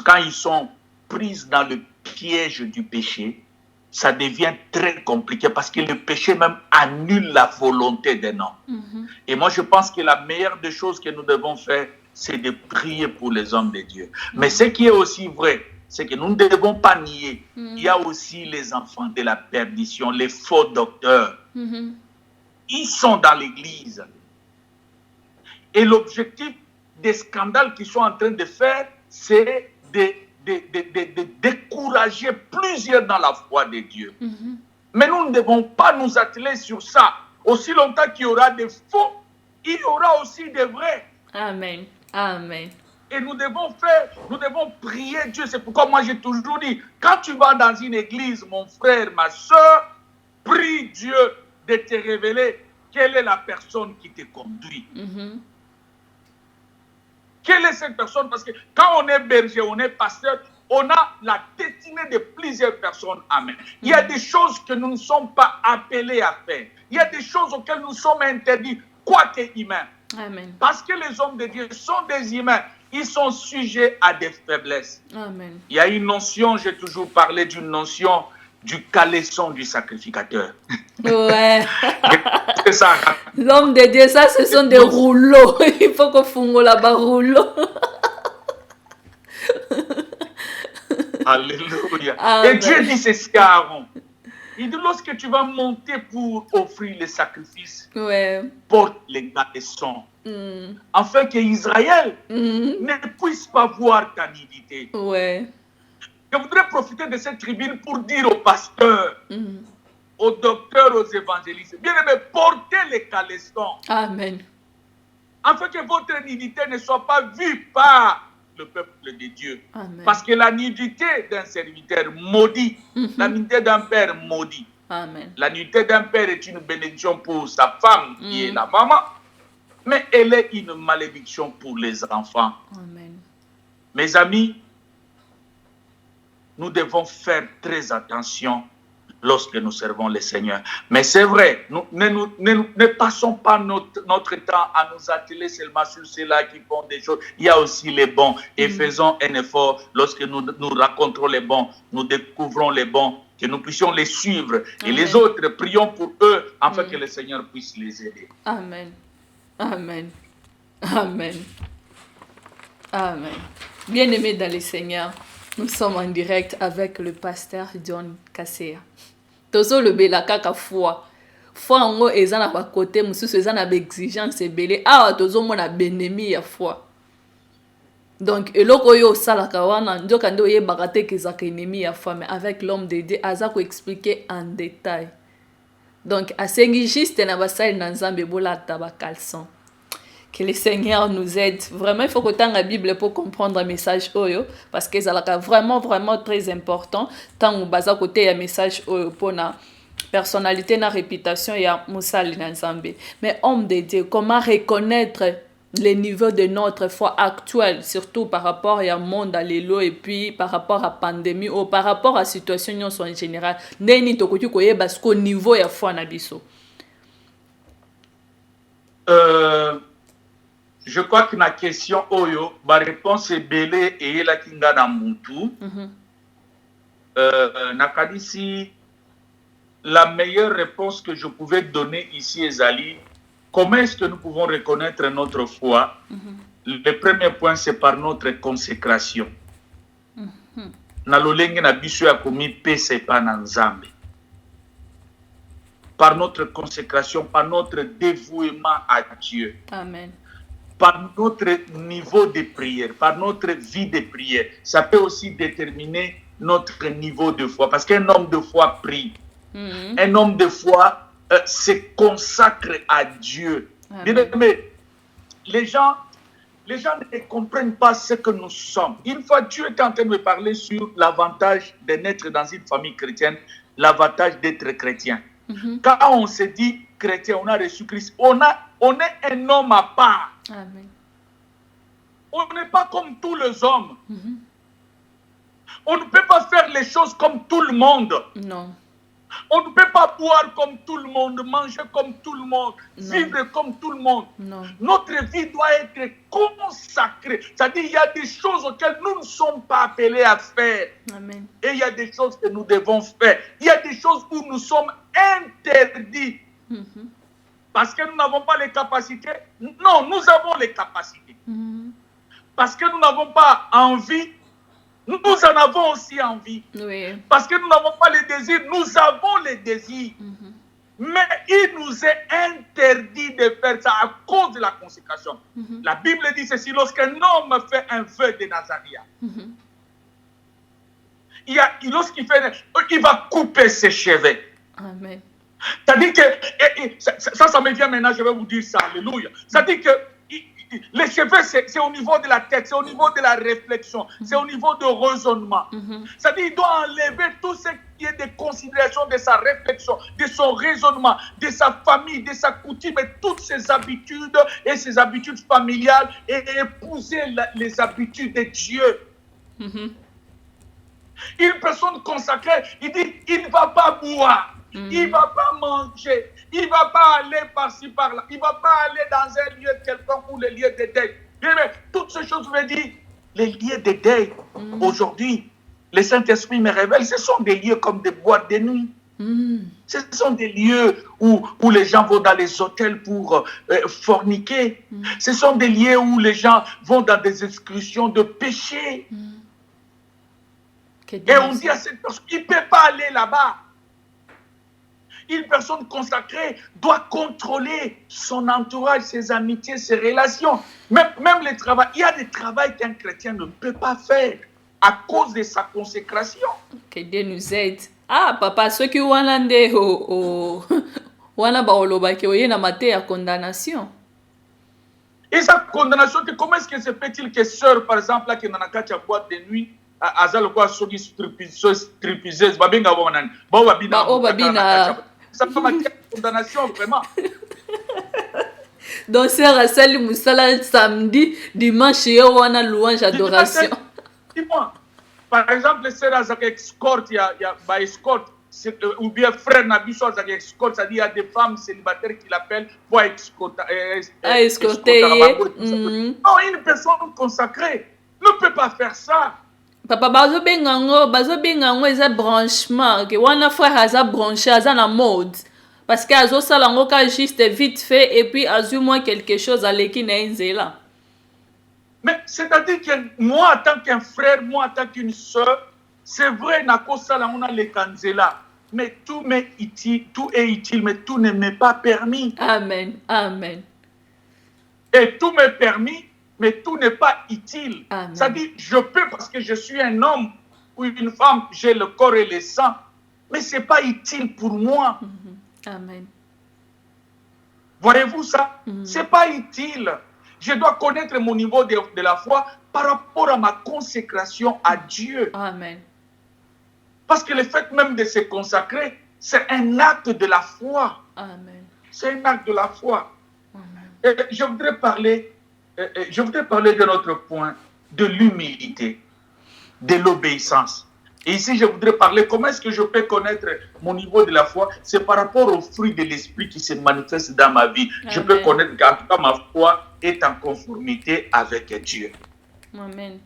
quand ils sont pris dans le piège du péché, ça devient très compliqué parce que le péché même annule la volonté d'un homme. Et moi, je pense que la meilleure des choses que nous devons faire, c'est de prier pour les hommes de Dieu. Mais ce qui est aussi vrai, c'est que nous ne devons pas nier. Il y a aussi les enfants de la perdition, les faux docteurs. Ils sont dans l'église. Et l'objectif des scandales qu'ils sont en train de faire, c'est de décourager plusieurs dans la foi de Dieu. Mais nous ne devons pas nous atteler sur ça. Aussi longtemps qu'il y aura des faux, il y aura aussi des vrais. Amen. Amen. Et nous devons prier Dieu. C'est pourquoi moi j'ai toujours dit, quand tu vas dans une église, mon frère, ma soeur, prie Dieu de te révéler quelle est la personne qui te conduit. Quelle est cette personne? Parce que quand on est berger, on est pasteur, on a la destinée de plusieurs personnes. Amen. Il y a des choses que nous ne sommes pas appelés à faire. Il y a des choses auxquelles nous sommes interdits, quoique humains. Amen. Parce que les hommes de Dieu sont des humains. Ils sont sujets à des faiblesses. Amen. Il y a une notion, j'ai toujours parlé d'une notion du caleçon du sacrificateur. Ouais. C'est ça. L'homme de Dieu, ça, ce sont des rouleaux. Il faut qu'on fonde là-bas, rouleaux. Alléluia. Amen. Et Dieu dit ceci à Aaron. Il dit, lorsque tu vas monter pour offrir les sacrifices, Ouais. porte les caleçons. Afin que Israël ne puisse pas voir ta nudité. Ouais. Je voudrais profiter de cette tribune pour dire aux pasteurs, aux docteurs, aux évangélistes, bien aimés, portez les caleçons. Amen. Afin que votre nudité ne soit pas vue par le peuple de Dieu. Amen. Parce que la nudité d'un serviteur maudit, la nudité d'un père maudit. Amen. La nudité d'un père est une bénédiction pour sa femme, qui est la maman, mais elle est une malédiction pour les enfants. Amen. Mes amis, nous devons faire très attention lorsque nous servons le Seigneur. Mais c'est vrai, ne passons pas notre temps à nous atteler seulement sur ceux-là qui font des choses. Il y a aussi les bons. Et faisons un effort lorsque nous rencontrons les bons, nous découvrons les bons, que nous puissions les suivre. Et les autres, prions pour eux afin que le Seigneur puisse les aider. Amen. Amen. Amen. Amen. Bien-aimés dans le Seigneur, nous sommes en direct avec le pasteur John Kaseya. Tozo le bela kaka foi. Foi ngo eza na ba côté mususu eza na ba exigence ebele. Awa tozo mona benemi ya foi. Donc eloko yo salaka wana ndoka ndo ye bakate kezaka ennemi ya foi, mais avec l'homme de Dieu aza ko expliquer en détail. Donc asengi juste na basali na Nzambe bolata ba caleçon. Que le Seigneur nous aide. Vraiment, il faut que tu aies la Bible pour comprendre le message oyo, parce que c'est vraiment très important. Tant que tu côté un message oyo pour la personnalité, la réputation, il y a Moussa Linazambe. Mais homme de Dieu, comment reconnaître les niveaux de notre foi actuelle, surtout par rapport à monde à l'élo et puis par rapport à pandémie ou par rapport à situation en général. Neni tokoki koyeba parce qu'au niveau ya foi na biso. Je crois que la question Oyo, ma réponse est belée et la kinga na mutu. Nakadisi, la meilleure réponse que je pouvais donner ici, Ezali, comment est-ce que nous pouvons reconnaître notre foi? Le premier point, c'est par notre consécration. Nalolenge na biso ya komi pese pa na Nzambe. Par notre consécration, par notre dévouement à Dieu. Amen. Par notre niveau de prière, par notre vie de prière. Ça peut aussi déterminer notre niveau de foi. Parce qu'un homme de foi prie. Un homme de foi se consacre à Dieu. Mais les gens ne comprennent pas ce que nous sommes. Une fois, Dieu est en train de me parler sur l'avantage de naître dans une famille chrétienne, l'avantage d'être chrétien. Quand on se dit chrétien, on a reçu Christ, on est un homme à part. Amen. On n'est pas comme tous les hommes. On ne peut pas faire les choses comme tout le monde. Non. On ne peut pas boire comme tout le monde, manger comme tout le monde, vivre comme tout le monde. Non. Notre vie doit être consacrée. C'est-à-dire qu'il y a des choses auxquelles nous ne sommes pas appelés à faire. Amen. Et il y a des choses que nous devons faire. Il y a des choses où nous sommes interdits. Parce que nous n'avons pas les capacités. Non, nous avons les capacités. Parce que nous n'avons pas envie. Nous en avons aussi envie. Oui. Parce que nous n'avons pas les désirs, nous avons les désirs. Mais il nous est interdit de faire ça à cause de la consécration. La Bible dit ceci, lorsqu'un homme fait un vœu de Nazaria, lorsqu'il fait, il va couper ses cheveux. Amen. C'est-à-dire que, ça me vient maintenant, je vais vous dire ça, alléluia. C'est-à-dire que les cheveux, c'est au niveau de la tête, c'est au niveau de la réflexion, c'est au niveau de raisonnement. C'est-à-dire qu'il doit enlever tout ce qui est de considération de sa réflexion, de son raisonnement, de sa famille, de sa coutume, et toutes ses habitudes et ses habitudes familiales et épouser les habitudes de Dieu. Une personne consacrée, il dit, il ne va pas boire. Il ne va pas manger, il ne va pas aller par-ci, par-là, il ne va pas aller dans un lieu quelconque ou le lieu de deuil. Mais toutes ces choses veulent dire, les lieux de deuil, aujourd'hui, le Saint-Esprit me révèle, ce sont des lieux comme des boîtes de nuit. Ce sont des lieux où les gens vont dans les hôtels pour forniquer. Ce sont des lieux où les gens vont dans des excursions de péché. Et on dit à cette personne, il ne peut pas aller là-bas. Une personne consacrée doit contrôler son entourage, ses amitiés, ses relations. Même le travail. Il y a des travaux qu'un chrétien ne peut pas faire à cause de sa consécration. Que Dieu nous aide. Ah, papa, ceux qui ont un wana baoloba ki oye na mate ya condamnation. Et sa condamnation, comment est-ce que se fait-il que sœur, par exemple, là, qui est dans la boîte de nuit, azal quoi soki stripteaseuse babenga bonani babina ça peut marquer condamnation vraiment. Donc c'est Rassali Moussala samedi dimanche yo wana louange adoration. Dis-moi, par exemple sœur azak escorte ya ba escorte ou bien frère Nabiso azak escorte, c'est-à-dire il y a des femmes célibataires qui l'appellent pour escorter. Non, une personne consacrée ne peut pas faire ça. Papa bazo bengango eza branchement que wana frère aza branché aza na mode parce que azo sala ngo ka juste vite fait et puis azu moi quelque chose aleki na nzela. Mais c'est-à-dire que moi en tant qu'un frère, moi en tant qu'une sœur, c'est vrai na ko sala on a les kanzela, mais tout est utile, mais tout ne m'est pas permis. Amen. Amen. Et tout m'est permis, mais tout n'est pas utile. C'est-à-dire, je peux parce que je suis un homme ou une femme, j'ai le corps et le sang, mais ce n'est pas utile pour moi. Amen. Voyez-vous ça? Ce n'est pas utile. Je dois connaître mon niveau de la foi par rapport à ma consécration à Dieu. Amen. Parce que le fait même de se consacrer, c'est un acte de la foi. Amen. C'est un acte de la foi. Amen. Et je voudrais parler je voudrais parler d'un autre point, de l'humilité, de l'obéissance. Et ici, je voudrais parler comment est-ce que je peux connaître mon niveau de la foi. C'est par rapport au fruit de l'esprit qui se manifeste dans ma vie. Amen. Je peux connaître qu'en tout cas ma foi est en conformité avec Dieu. Amen.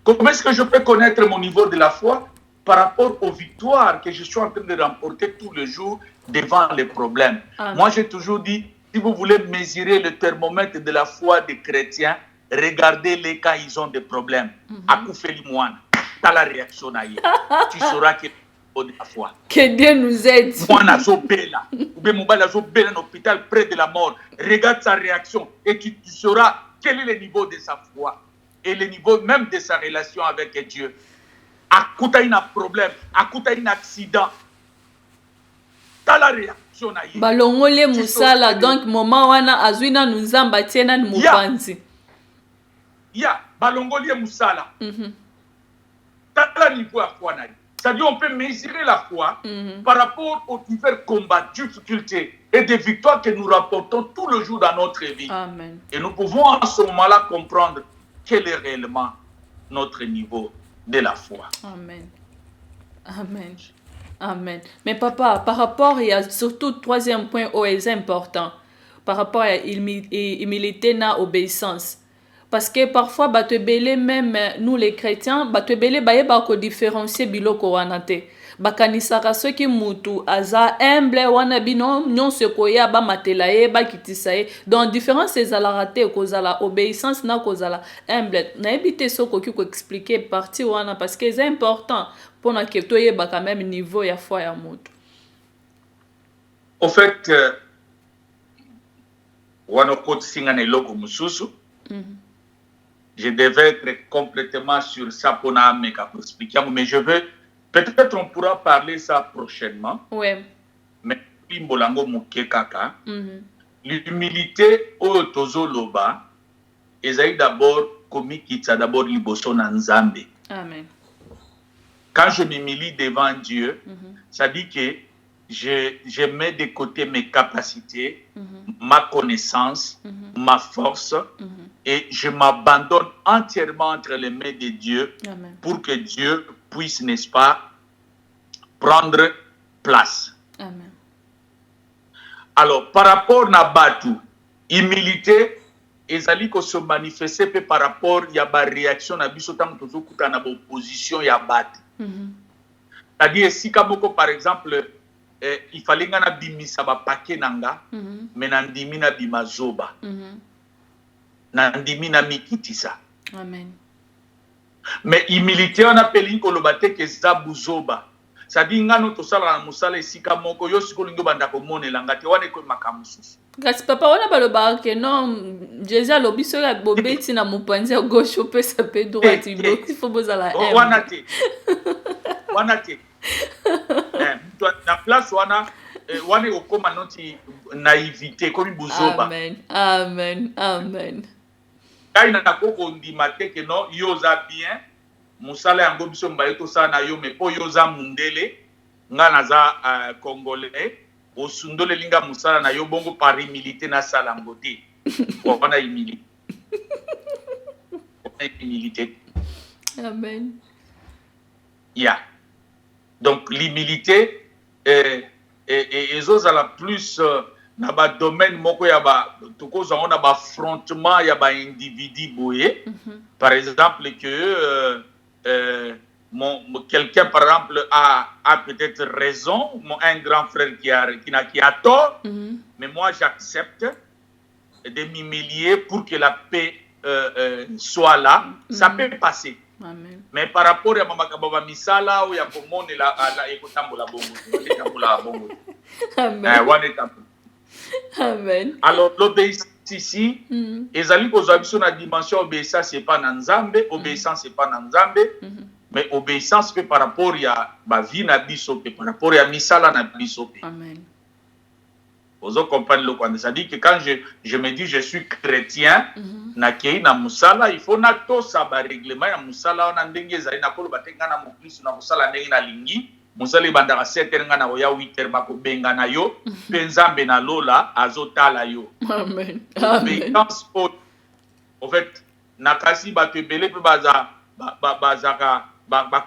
Comment est-ce que je peux connaître mon niveau de la foi? Par rapport aux victoires que je suis en train de remporter tous les jours devant les problèmes. Amen. Moi, j'ai toujours dit, si vous voulez mesurer le thermomètre de la foi des chrétiens, regardez-les quand ils ont des problèmes. Akoufeli Mouane, t'as la réaction naïe. Tu sauras que de la foi. Que Dieu nous aide. Mouana Zobela, ou bien Moubala Zobela, un hôpital près de la mort. Regarde sa réaction et tu sauras quel est le niveau de sa foi et le niveau même de sa relation avec Dieu. Akuta un problème, akuta un accident. T'as la réaction naïe. Balongole Moussala, donc moment wana azwina nuzamba tiena ni mupanzi. Ya, balongole Moussala. T'as la niveau à foi naïe. C'est-à-dire on peut mesurer la foi par rapport aux divers combats, difficultés et des victoires que nous rapportons tout le jour dans notre vie. Amen. Et nous pouvons en ce moment-là comprendre quel est réellement notre niveau de la foi. Amen. Amen. Amen. Mais papa, par rapport, il y a surtout le troisième point est important, par rapport à humilité et obéissance. Parce que parfois, même nous les chrétiens, ko différencier biloko wanate. Bakanisaka soki mutu aza humble wana bino nyonso koya ba matela ye ba kitisa ye. Donc différence ezala te kozala obéissance na kozala humble. Na ebité soko ki ko expliquer partie wana parce que c'est important pour na que toye ba quand même niveau ya foi ya mutu. Au fait wana ko tsinga na loko mususu. Je devais être complètement sur ça pour expliquer, mais je veux, peut-être on pourra parler ça prochainement. Oui. Mais l'humilité au tozo loba, est d'abord commis kitsa d'abord liboso na nzambe. Amen. Quand je m'humilie devant Dieu, ça dit que je mets de côté mes capacités, ma connaissance, ma force, et je m'abandonne entièrement entre les mains de Dieu. Amen. Pour que Dieu puisse, n'est-ce pas, prendre place. Amen. Alors, par rapport à Batu, humilité, ezali ko se manifester par rapport à la réaction à bisotam tozo kuta na opposition ya Batu. C'est-à-dire, si kamoko par exemple, il fallait ngana bimisa ba paquet nanga, mais nandimi na bimazoba. Nandimi na mikitisa. Amen. Mais humilité on appelle kolobate ke zabuzoba. C'est-à-dire ngano to sala na musala esika moko yo sikolingo banda ko monelanga te wane ko makamususu. Kasi papa wana baloba ke non Jésus alobi so ya bobeti na mopanzi ya gauche ou peut ça peut droite il faut bozala wana te. Wana te. Na place wana wane okoma noti naïveté comme buzoba. Amen. Amen. Amen. Kai na koko ndima te ke non yoza bien musala yango biso mbaye to sana yo me po yoza mundele nga naza congolais osundole linga musala na yo bongo par humilité na sala ngote wana humilité. Humilité. Amen. Yeah. Donc l'humilité et la plus na ba domaine moko ya ba tokoza on a ba affrontement ya ba individu boye. Par exemple que quelqu'un par exemple a peut-être raison, un grand frère qui a tort, mais moi j'accepte de m'humilier pour que la paix soit là. Ça peut passer. Amen. Mais par rapport à Mamakababa Misala ou ya komone la ekotambola bongo. Amen. Amen. Alors l'obéissance ici, ezali kozwa biso na dimension obéissance c'est pas na Nzambe, obéissance c'est pas na Nzambe, mais obéissance peut par rapport ya ba vie na biso pe par rapport ya misala na biso pe. Amen. Vous comprenez le point. Ça dit que quand je me dis je suis chrétien, na kei na musala, il faut na to sa ba règlement ya musala na ndenge ezali na kolo batenga na mokristo na musala ndenge na lingi, musala ibandaka 7h nga na oya 8h bako benga na yo, pe Nzambe na lola azotala yo. Amen. Obéissance En fait, nakasi bato ebele pe bazaka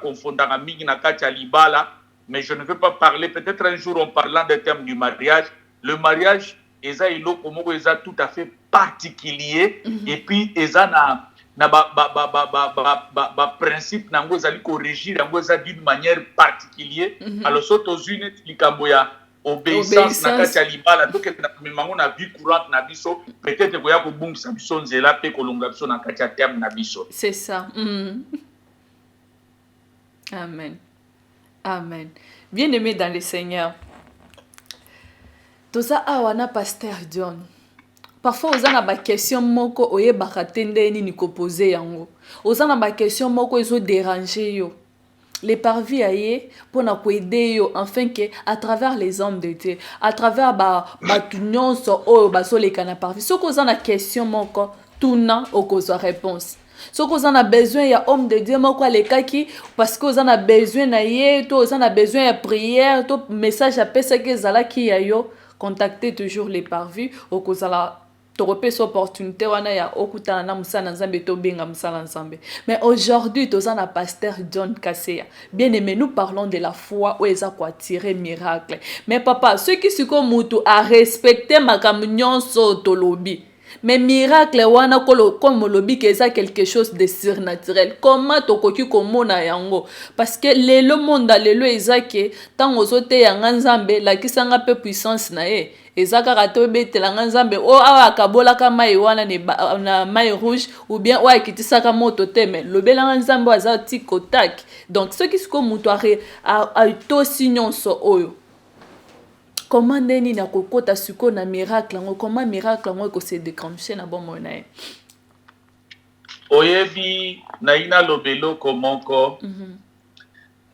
confondaka mingi na kati ya libala, mais je ne veux pas parler, peut-être un jour en parlant des termes du mariage. Le mariage, eza iloko moko eza tout à fait particulier, et puis eza na principe nango ezali ko régir yango eza d'une manière particulière. Alors soto zune likambo ya obéissance na kati ya libala to ke na memango na vie courante na biso, peut-être ko ya ko bungisa biso nzela pe ko longa biso na kati ya terme na biso. C'est ça. Amen. Amen. Bien-aimé dans le Seigneur. Toza awana pasteur John. Parfois oza na ba question moko oyebaka te ndeni ni ko poser yango. Oza na ba question moko ezo déranger yo. Les parvis aye pour na ko aider yo afin que à travers les hommes de Dieu, à travers ba tunyonso o ba so leka na parvis. Soko oza na question moko tuna okozwa réponse. Soko oza na besoin ya homme de Dieu moko alekaki parce que oza na besoin na ye, to oza na besoin ya prière, to message apesa ke zalaki ya yo, contactez toujours les parvis okozala torope so opportunité wana ya okutana na musala nzambe to benga musala nzambe. Mais aujourd'hui toza na pasteur John Kaseya. Bien aimé, nous parlons de la foi où eza ko attirer miracle. Mais papa, ceux qui siko mutu a respecter makamnyon so tolobi. Mais miracle wana comme lobi que ça quelque chose de surnaturel. Comment tokoki komona yango? Parce que le monde lelo ezake tant ozote yanga nzambe la kisanga peu puissance na ye. Ezaka rato betela nzambe o awa kabola kama iwana ne na mai rouge ou bien o akitisaka moto teme. Lobela nzambe aza tikotak. Donc ceux qui sont mutuare a to signon so oyo. Comment neni na kokota suko na miracle ngo, comment miracle ngo ko se déclencher na bon monae? Oyebi na ina lobelo komoko.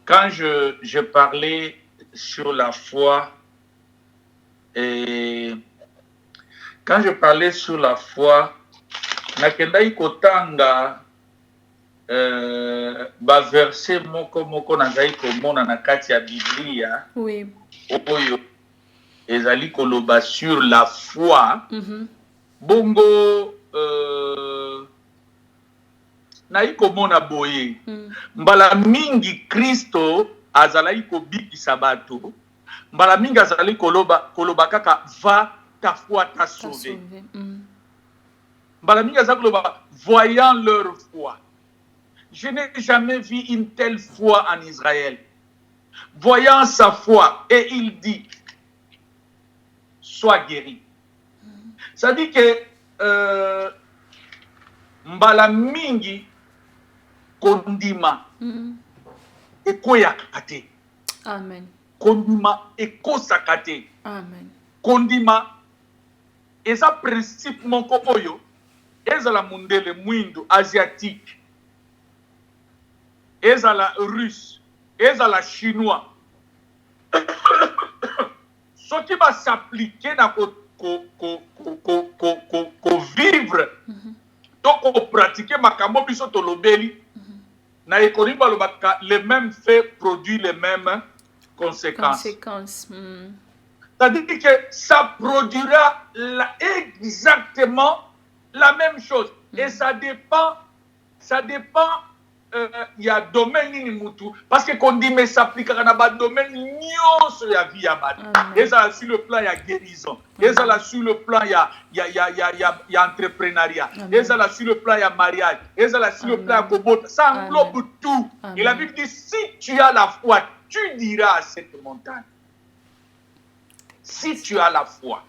Quand je parlais sur la foi, et quand je parlais sur la foi, nakendai kotanga ba verset moko na ngai komona na kati ya Biblia. Oui. Oyo ezali koloba sur la foi. Bongo nayi komona boye. Mbala mingi Kristo azalaki kobikisa bato. Mbala mingi azali koloba kaka va ta foi t'a sauvé. Mbala mingi azali koloba voyant leur foi. Je n'ai jamais vu une telle foi en Israël. Voyant sa foi, et il dit sois guéri. Ça dit que mbala mingi kondima ekoya kate. Amen. Kondima ekosaka te. Amen. Kondima eza principe moko oyo ezala mundele mwindu asiatique, ezala russe, ezala chinois. Ce qui va s'appliquer dans vivre, donc pratiquer makambo biso tolobeli, na ekoni balobaka les mêmes faits produisent les mêmes conséquences. C'est-à-dire que ça produira exactement la même chose. Et ça dépend, il y a domaine ni mutu parce que quand dit mais s'applique à un domaine nyonso ya vie ya bad. Et ça sur le plan il y a guérison. Et ça sur le plan il y a entrepreneuriat. Et ça sur le plan il y a mariage. Et ça sur le plan il ça englobe tout. Et la Bible dit si tu as la foi, tu diras à cette montagne. Si tu as la foi.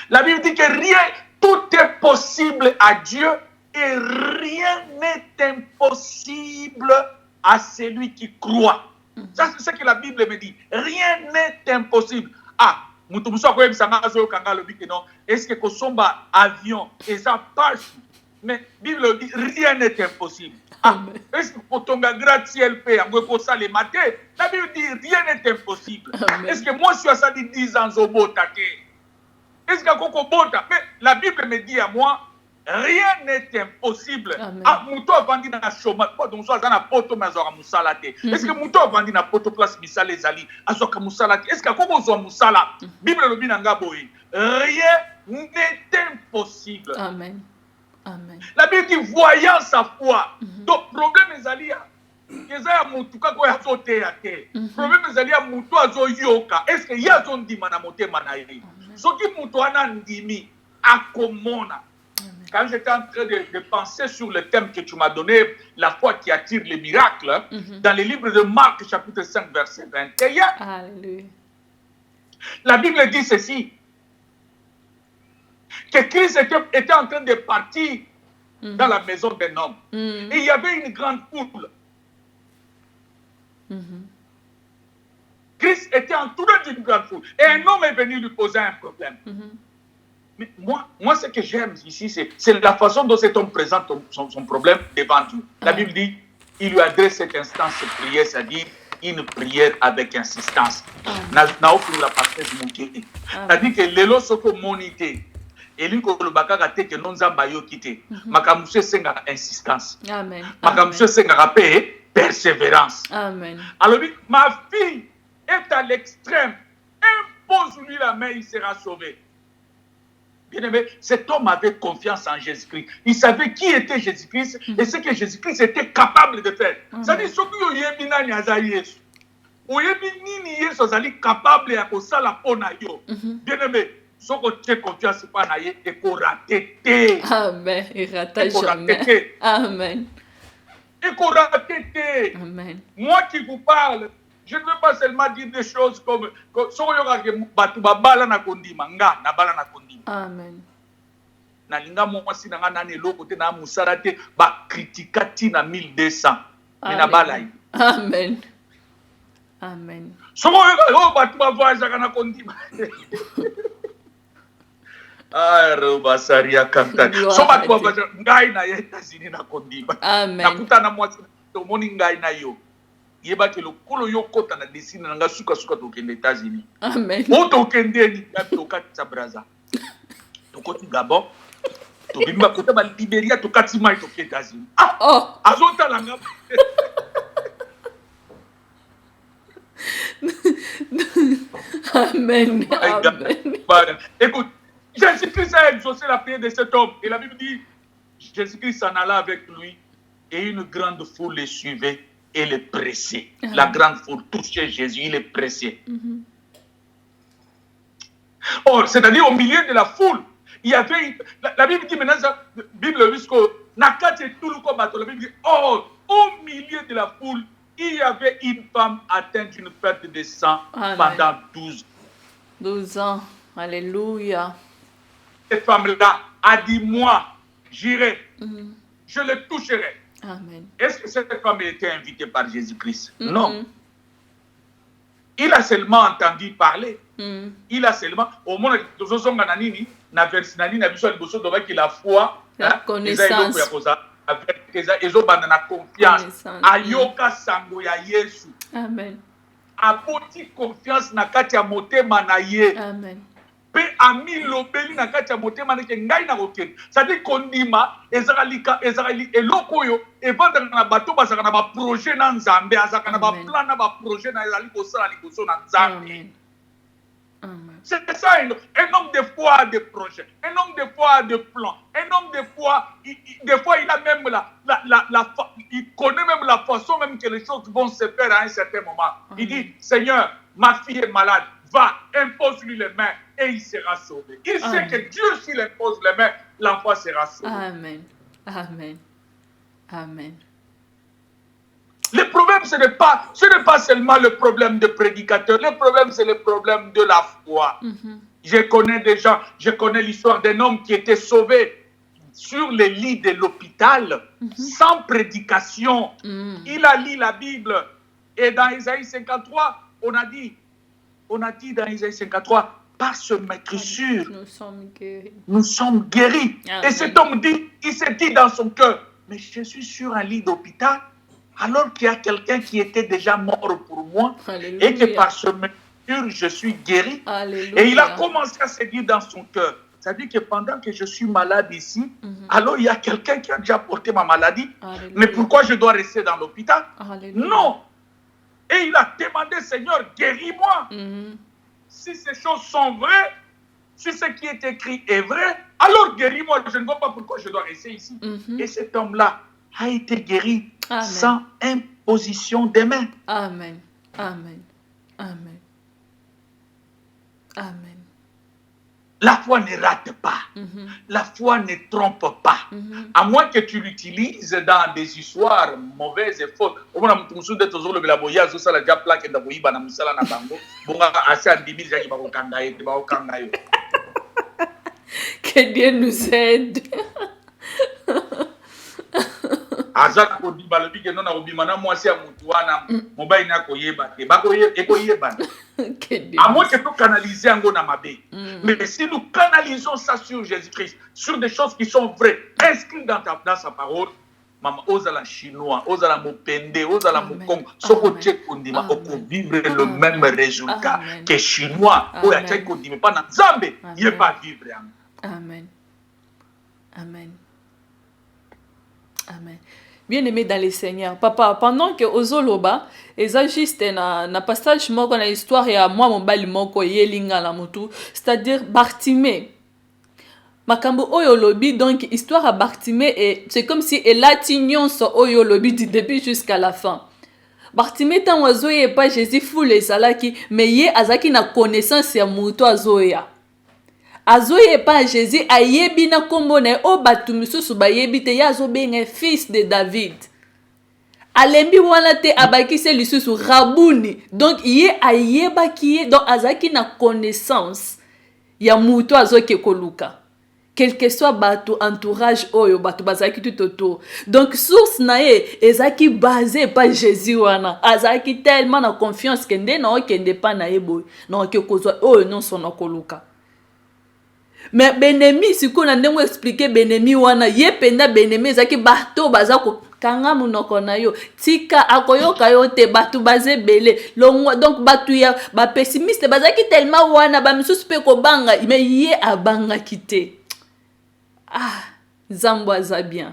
La Bible dit que rien, tout est possible à Dieu. Et rien n'est impossible à celui qui croit. Ça, c'est ce que la Bible me dit. Rien n'est impossible. Ah, est-ce que Kosomba avion et ça passe? Mais la Bible dit rien n'est impossible. Ah, est-ce que Kotonga gratte-ciel paye les matins? La Bible dit rien n'est impossible. Est-ce que moi, je suis à ça dit 10 ans au botate? Est-ce que Koko bota? Mais la Bible me dit à moi, rien n'est impossible. Ah, Mouto a vendu dans la chômage. Donc, soit dans la poto, mais à Moussalate. Est-ce que Mouto a vendu dans la poto place Missale Zali? À Moussalate. Est-ce que Koko Zoa Moussala? Bible le binanga boy. Rien n'est impossible. Amen. Amen. La Bible dit, voyant sa foi, donc problème est allé à mutuka ko ya sote ya te. Problème est allé à mutu azo yoka. Est-ce que ya zo ndima na motema na ye? Soki mutu ana ndimi akomona. Quand j'étais en train de penser sur le thème que tu m'as donné, la foi qui attire les miracles, dans le livre de Marc, chapitre 5, verset 21, Alléluia. La Bible dit ceci, que Christ était en train de partir dans la maison d'un homme. Et il y avait une grande foule. Christ était entouré d'une grande foule. Et un homme est venu lui poser un problème. Mais moi, ce que j'aime ici, c'est la façon dont cet homme présente son problème devant Dieu. La Bible dit, il lui adresse cette instance de prière, c'est-à-dire une prière avec insistance. Na oku la parfaite montée. C'est-à-dire que l'élo soko monité. Et lui, quand le bakaka te que non zamba yo kite. Makamushe senga insistance. Amen. Makamushe senga paix, persévérance. Amen. Alors, ma fille est à l'extrême. Impose-lui la main, il sera sauvé. Bien-aimé, cet homme avait confiance en Jésus-Christ. Il savait qui était Jésus-Christ et ce que Jésus-Christ était capable de faire. C'est-à-dire, ce que Yebi nani azali Yesu. Oyebi nini Yesu azali capable ya kosala pona yo. Bien-aimé, ce que tu as confiance pas na ye, et qu'on rate te. Amen. Il rate jamais. Amen. Et qu'on rate te. Amen. Moi qui vous parle, je ne veux pas seulement dire des choses comme batu babala na kondima nga na bala na kondima. Amen. Na linga mwasi na nga na eloko te na musara te ba kritika ti na 1200. Mais na bala yi. Amen. Amen. Soko yo batu ba voyage na kondima. Ah, robasaria kanta. So batu ba voyage ngai na États-Unis na kondima. Amen. Na kutana mwasi to moni ngai na yo. Yeba ke lokolo yo kota na desine na nga suka to kende États-Unis. Amen. O to kende ni to kati Braza. To koti Gabon. To bimba kota ba Liberia to kati mai to États-Unis. Ah, oh, azota langa. Amen. Amen. Écoute, Jésus-Christ a exaucé la prière de cet homme et la Bible dit Jésus-Christ s'en alla avec lui et une grande foule le suivait. Et le pressé. La grande foule touchait Jésus, il est pressé. Or, c'est-à-dire au milieu de la foule, il y avait. La Bible dit maintenant, la Bible dit la Bible dit, or, au milieu de la foule, il y avait une femme atteinte d'une perte de sang pendant 12 ans. 12 ans. Alléluia. Cette femme-là a dit, moi, j'irai, je le toucherai. Amen. Est-ce que cette femme a été invitée par Jésus-Christ? Non. Il a seulement entendu parler. Il a seulement, au moment où nous sommes na versinali na biso liboso doba ki la foi, la connaissance, ezo banda na confiance, ayoka sango ya Yesu. Amen. Apoti confiance na kati ya motema na ye. Amen. Pe ami lobeli na kati ya motema neke ngai na kokende. C'est-à-dire kondima ezali eloko yo evanda na bato bazaka na ba projet na Nzambe, azaka na ba plan na ba projet na ezali kosala liboso na Nzambe. C'est ça, un homme de foi a des projets, un homme de foi a des plans, un homme de foi, des fois il a même il connaît même la façon même que les choses vont se faire à un certain moment. Il dit, Seigneur, ma fille est malade, va, impose-lui les mains et il sera sauvé. Il sait que Dieu, s'il impose les mains, l'enfant sera sauvé. Amen. Amen. Amen. Le problème, ce n'est pas seulement le problème de prédicateur. Le problème, c'est le problème de la foi. Je connais des gens, je connais l'histoire d'un homme qui était sauvé sur le lit de l'hôpital, sans prédication. Il a lu la Bible. Et dans Isaïe 53, on a dit dans Isaïe 53, par ce maîtrissure, nous sommes guéris. Amen. Et cet homme il s'est dit dans son cœur, mais je suis sur un lit d'hôpital, alors qu'il y a quelqu'un qui était déjà mort pour moi. Alléluia. Et que par ce mesure, je suis guéri. Alléluia. Et il a commencé à se dire dans son cœur, c'est-à-dire que pendant que je suis malade ici, alors il y a quelqu'un qui a déjà porté ma maladie. Alléluia. Mais pourquoi je dois rester dans l'hôpital? Non. Et il a demandé, Seigneur, guéris-moi. Si ces choses sont vraies, si ce qui est écrit est vrai, alors guéris-moi. Je ne vois pas pourquoi je dois rester ici. Et cet homme-là a été guéri sans imposition des mains. Amen. Amen. Amen. Amen. La foi ne rate pas. La foi ne trompe pas. À moins que tu l'utilises dans des histoires mauvaises et fausses. Que Dieu nous aide. Azak kodiba le bige nona obimana mwasi ya mutu wana mobile na koyeba te ekoyeba. À moins que tu canalises yango na mabe. Mais si nous canalisons ça sur Jésus-Christ, sur des choses qui sont vraies, inscrites dans sa parole, maman ozala chinois, ozala mopende, ozala mokong, soko tche kondima oko vivre le même résultat que chinois ou ya tche kondima pas na Nzambe, il pas vivre yango. Amen. Amen. Amen. Bien-aimé dans le Seigneur, papa, pendant que Ozoloba, eza juste na passage moko na histoire ya moi mobali moko yelinga la mutu, c'est-à-dire Bartimée. Makambo oyo lobi, donc histoire à Bartimée, et c'est comme si elle a tignon so oyo lobi du début jusqu'à la fin. Bartimée tan wazoye pas Jésus fou les salaki, mais ye azaki na connaissance ya mutu azoya. Azoye pa Jésus ayebi na kombo na o batu misusu bayebi te ya azobenga fils de David. Alembi wana te abakise lisusu Rabuni. Donc ye ayeba ki donc azaki na connaissance ya mutu azoke koluka. Quel que soit batu entourage oyo batu bazaki tout autour. Donc source na ye ezaki basé pa Jésus wana. Azaki tellement na confiance kende na okende pa na yebo. Na oke kozwa oyo non sona koluka. Mais Benemi, si qu'on a ndemo expliqué Benemi wana, ye penda Benemi zaki bato bazako kanga munoko na yo, tika akoyoka yo te batu baze bele, longwa donc batu ya ba pessimiste bazaki tellement wana ba misusu pe ko banga, mais ye abanga kite. Ah, Zambo aza bien.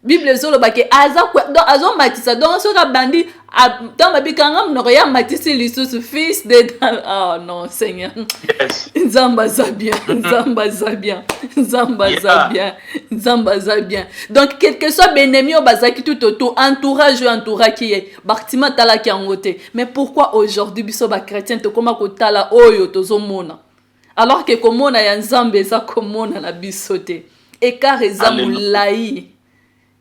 Bible zolo bake aza donc azo matisa donc soka bandi dans ma bikanga mnoko ya matisi lisusu fils de oh non Seigneur. Yes. Zamba za bien, Zamba za bien, Zamba za bien, Zamba za bien. Donc quel que soit Benemi bazaki tout autour entourage qui est Bartima tala ki angote. Mais pourquoi aujourd'hui biso ba chrétien to koma ko tala oyo tozomona? Alors que komona ya Nzambe za komona na bisote. Écart ezamu lai.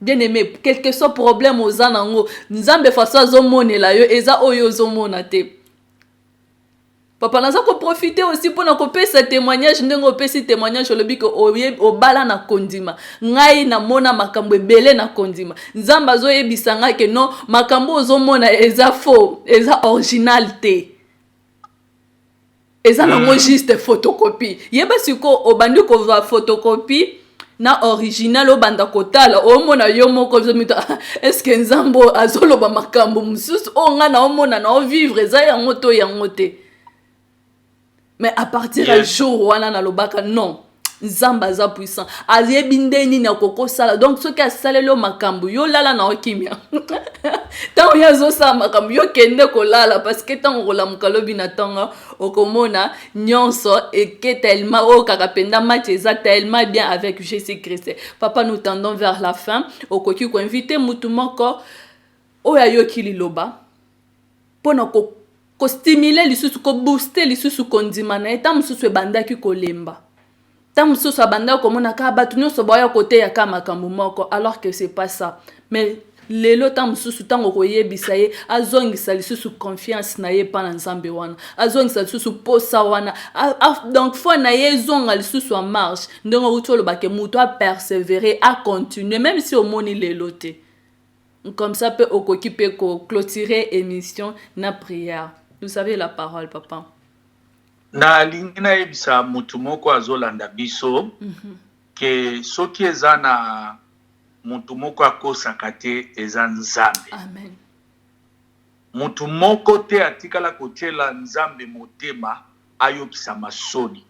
Bien-aimé, quel que soit problème aux anango, Nzambe façon zomone la yo eza oyo zomona te. Papa naza ko profiter aussi pour na kope ce témoignage ndengo pesi témoignage lobi ko obala na kondima. Ngai na mona makambo ebele na kondima. Nzamba zo yebisanga ke non makambo ozomona eza faux, eza original te. Eza nango juste photocopie. Yeba siko obandi ko va photocopie na original o banda kotala o mona yo moko zomita est-ce que Nzambo azoloba makambo mususu o nga na o mona na o vivre za ya ngoto ya ngote. Mais à partir du jour wana na lobaka non Nzamba za puissant ayebi ndeni na koko sala donc ce qui a salelo makambo yo lala na okimia tant ya zo sa makambo yo kende ko lala parce que tant ko la mukalobi na tanga okomona nyonso et que tellement o kakapenda mateza tellement bien avec Jésus-Christ. Papa, nous tendons vers la fin okoki ko inviter mutu moko oya yo kililoba pona ko stimuler lisusu ko booster lisusu kondima na eta mususu ebandaki kolemba. Tant que ça banda comme on a kabatu nous so boya côté ya kama kamumoko alors que c'est pas ça. Mais lelo tant sous tant okoye bisaye azongisa lisusu confiance na ye pa na Nzambe wana. Azongisa lisusu posa wana. Donc faut na ye zonga lisusu en marche. Ndongo utolo ba ke muto a persévérer, a continuer même si au moni lelo te. Comme ça peut okoki pe ko clôturer émission na prière. Vous avez la parole papa. Na lingina ebisa mutu moko azolanda biso ke soki eza na mutu moko akosaka te eza Nzambe. Amen. Mutu moko te atikala kotiela Nzambe motema ayokisa masoni.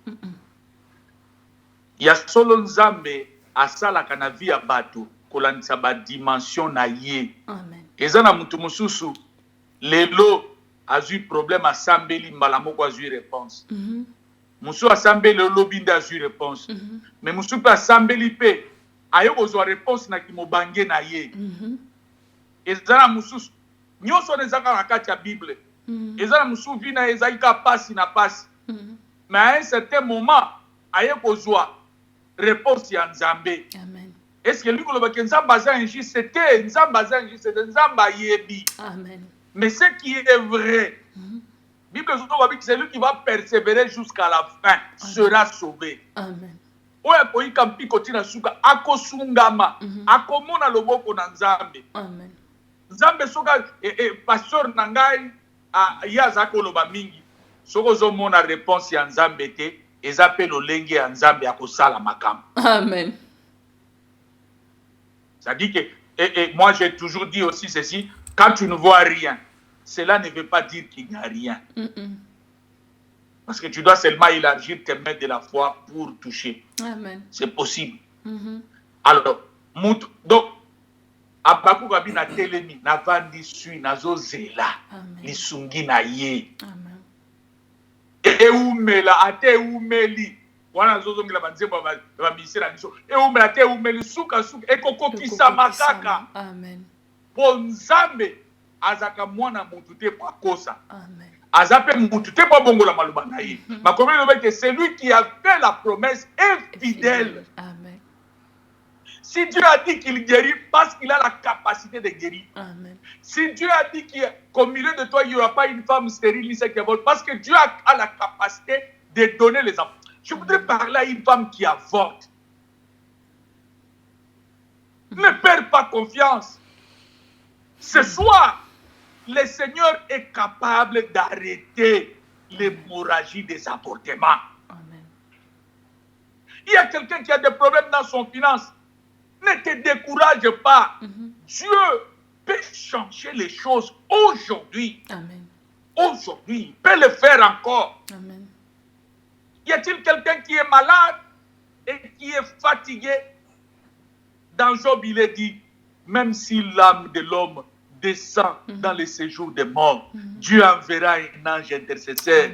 Ya solo Nzambe asalaka na vie ya bato kolandisa ba dimension na ye. Amen. Eza na mutu mususu lelo azui problème asambeli mbala moko azui réponse. Moussou assemblé le lobby d'azu réponse. Mais Moussou peut assembler l'IP. Ayo kozwa réponse na ki mobange na ye. Ezala Moussou nyonso nezaka na kati ya Bible. Ezala Moussou vina ezaika pasi na pasi. Mais à un certain moment, ayo kozwa réponse ya Nzambe. Amen. Est-ce que lui ko lobaki Nzamba za injuste, c'était Nzamba za injuste, c'était Nzamba yebi. Amen. Mais ce qui est vrai, Bible dit que c'est lui qui va persévérer jusqu'à la fin, sera sauvé. Amen. Oya koyi kampi kotina suka akosungama akomona loboko na Nzambe. Amen. Nzambe soka pasteur na ngai yaza koloba mingi. Soko zo mona réponse ya Nzambe te, eza pe lolenge ya Nzambe akosala makambo. Amen. Ça dit que moi j'ai toujours dit aussi ceci, quand tu ne vois rien, cela ne veut pas dire qu'il n'y a rien. Parce que tu dois seulement élargir tes mains de la foi pour toucher. Amen. C'est possible. Alors, donc, Abakou Gabi na telemi, na vandi sui, na zo zela, li sungi na ye. Amen. E umela, ate umeli. Wana zozo ngila banzembo ba ministère na biso. E umela, ate umeli, suka, ekoko kisa makaka. Amen. Po Nzambe, azaka mwana mutu te po akosa. Amen. Azape mutu te po bongola maluba na ye. Makomi lobe que c'est lui qui a fait la promesse est fidèle. Amen. Si Dieu a dit qu'il guérit, parce qu'il a la capacité de guérir. Amen. Si Dieu a dit qu'au milieu de toi, il n'y aura pas une femme stérile ni celle qui avorte, parce que Dieu a la capacité de donner les enfants. Je voudrais parler à une femme qui avorte. Ne perds pas confiance. Ce soir, le Seigneur est capable d'arrêter l'hémorragie des avortements. Amen. Il y a quelqu'un qui a des problèmes dans son finance. Ne te décourage pas. Dieu peut changer les choses aujourd'hui. Amen. Aujourd'hui, il peut le faire encore. Amen. Y a-t-il quelqu'un qui est malade et qui est fatigué? Dans Job, il est dit, même si l'âme de l'homme descend dans les séjours des morts, Dieu enverra un ange intercesseur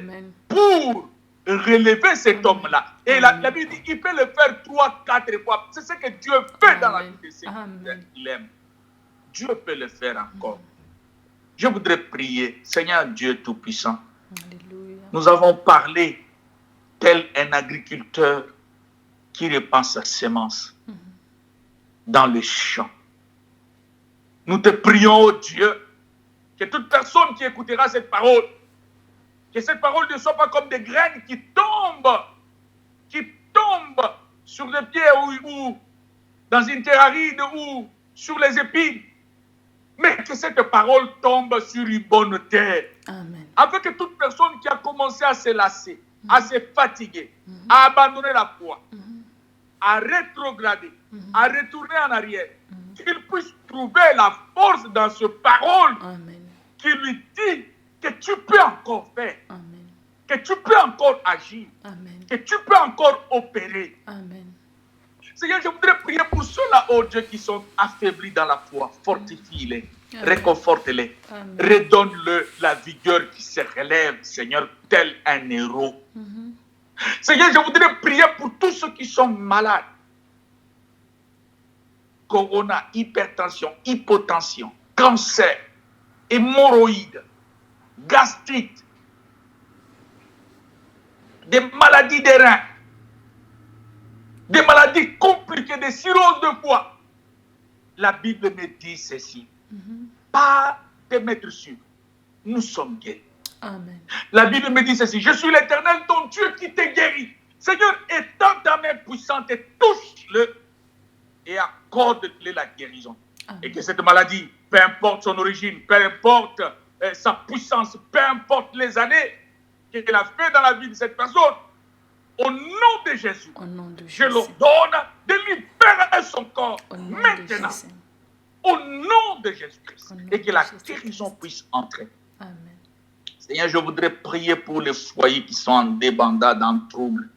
pour relever cet homme-là. Et la Bible dit qu'il peut le faire 3, 4 fois. C'est ce que Dieu fait dans la vie de ceux qu'il aime. Dieu peut le faire encore. Je voudrais prier, Seigneur Dieu Tout-Puissant. Alléluia. Nous avons parlé tel un agriculteur qui répand sa semence dans le champ. Nous te prions, oh Dieu, que toute personne qui écoutera cette parole, que cette parole ne soit pas comme des graines qui tombent sur les pieds ou dans une terre aride ou sur les épines, mais que cette parole tombe sur une bonne terre. Amen. Afin que toute personne qui a commencé à se lasser, à se fatiguer, à abandonner la foi, à rétrograder, à retourner en arrière, qu'il puisse trouver la force dans ce parole qui lui dit que tu peux encore faire, que tu peux encore agir, que tu peux encore opérer. Seigneur, je voudrais prier pour ceux-là, oh Dieu, qui sont affaiblis dans la foi. Fortifie-les, réconforte-les, redonne-le la vigueur qui se relève, Seigneur, tel un héros. Seigneur, je voudrais prier pour tous ceux qui sont malades. Corona, hypertension, hypotension, cancer, hémorroïdes, gastrite, des maladies des reins, des maladies compliquées, des cirrhoses de foie. La Bible me dit ceci. Pas de mettre sur. Nous sommes guéris. Amen. La Bible me dit ceci. Je suis l'Éternel, ton Dieu qui te guérit. Seigneur, étends ta main puissante et touche-le et accorde-le la guérison. Amen. Et que cette maladie, peu importe son origine, peu importe sa puissance, peu importe les années qu'elle a fait dans la vie de cette personne, au nom de Jésus, je l'ordonne de libérer son corps maintenant. Au nom de Jésus-Christ. Et que la guérison puisse entrer. Amen. Seigneur, je voudrais prier pour les foyers qui sont en débandade, en trouble.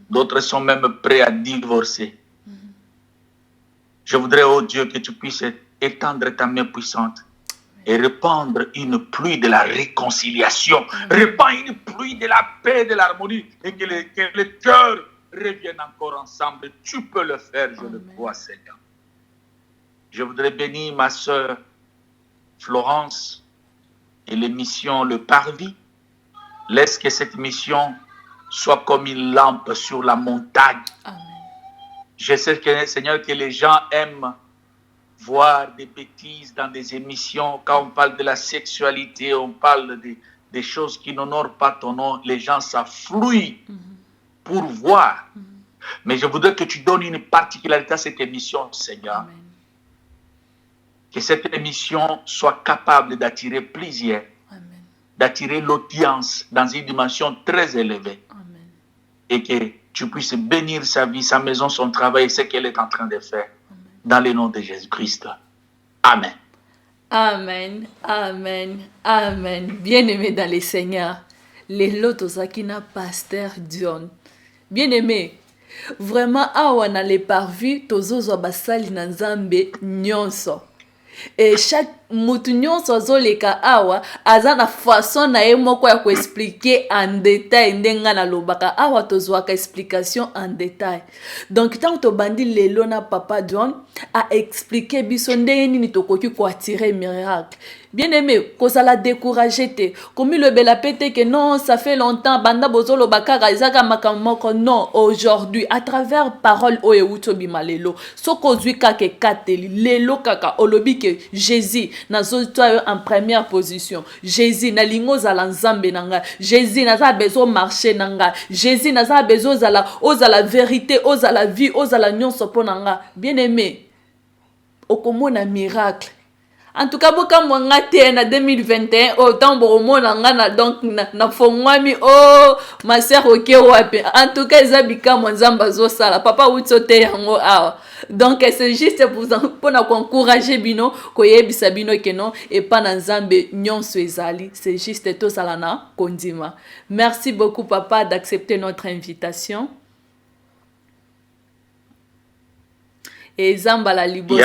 D'autres sont même prêts à divorcer. Je voudrais, oh Dieu, que tu puisses étendre ta main puissante et répandre une pluie de la réconciliation, répand une pluie de la paix, de l'harmonie, et que les cœurs reviennent encore ensemble. Tu peux le faire, je le crois, Seigneur. Je voudrais bénir ma sœur Florence et l'émission Le Parvis. Laisse que cette mission soit comme une lampe sur la montagne. Amen. Je sais, Seigneur, que les gens aiment voir des bêtises dans des émissions. Quand on parle de la sexualité, on parle des choses qui n'honorent pas ton nom. Les gens s'affluent pour voir. Mais je voudrais que tu donnes une particularité à cette émission, Seigneur. Amen. Que cette émission soit capable d'attirer plusieurs, d'attirer l'audience dans une dimension très élevée. Amen. Et que tu puisses bénir sa vie, sa maison, son travail et ce qu'elle est en train de faire. Amen. Dans le nom de Jésus-Christ. Amen. Amen, amen, amen. Bien-aimé dans les Seigneurs, les Lotosakina Pasteur Dion. Bien-aimé, vraiment, awa na le parvis, tozozo basali na Nzambe nyonso. Et chaque mutu nyonso azoleka awa aza na façon na ye moko ya expliquer en détail ndenga na lobaka awa tozwaka explication en détail. Donc tant to bandi lelo na papa John a expliquer biso ndenge nini tokoki ko attirer miracle. Bien aimé, ko ça la décourager te. Comme le bela pété que non, ça fait longtemps banda bozolo bakara izaka makamoko non, aujourd'hui à travers parole o euto bimalelo. Soko zwika ke kateli lelo kaka olobi ke Jésus nazo toi en première position. Jésus na lingo za nzambe nanga. Jésus naza besoin marcher nanga. Jésus naza besoin za la vérité, oza la vie, oza la nyonso ponanga. Bien aimé, okomona miracle. En tout cas, boka mwanga te na 2021 autant boromona ngana donc na fongwami ma sœur oke wapi. En tout cas, ezabika mwanzamba zo sala papa utsote yango awa. Donc c'est juste pour encourager bino koyebisa bino ke non et pas na nzambe nyonso ezali. C'est juste to sala na kondima. Merci beaucoup papa d'accepter notre invitation. Et zambala liboso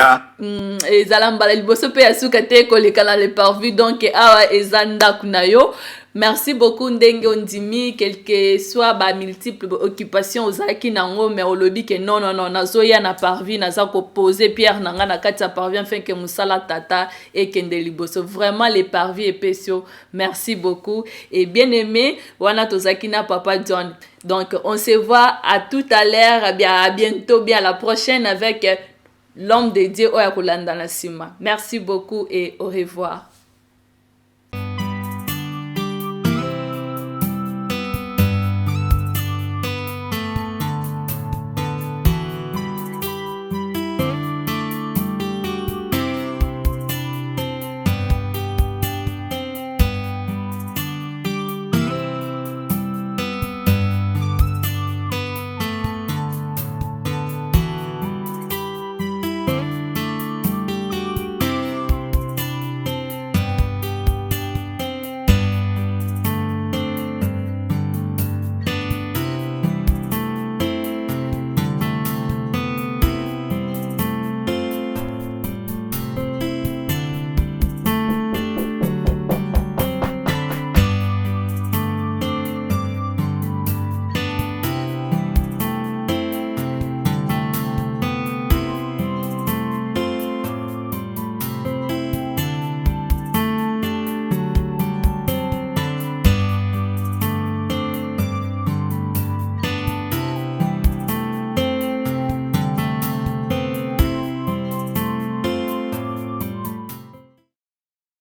et zalambala liboso pe asuka te kolekala le parvis donc awa ezanda kunayo. Merci beaucoup ndenge ondimi quelque soit ba multiples occupations ozaki nango mais olobi que non nazoya na parvis naza ko poser pierre nanga na kati ya parvis afin que musala tata et kende liboso. Vraiment les parvis epesio. Merci beaucoup et bien aimé wana tozaki na papa John. Donc on se voit à tout à l'heure, à bientôt, bien à la prochaine avec l'homme de Dieu Oyakulanda Nassima. Merci beaucoup et au revoir.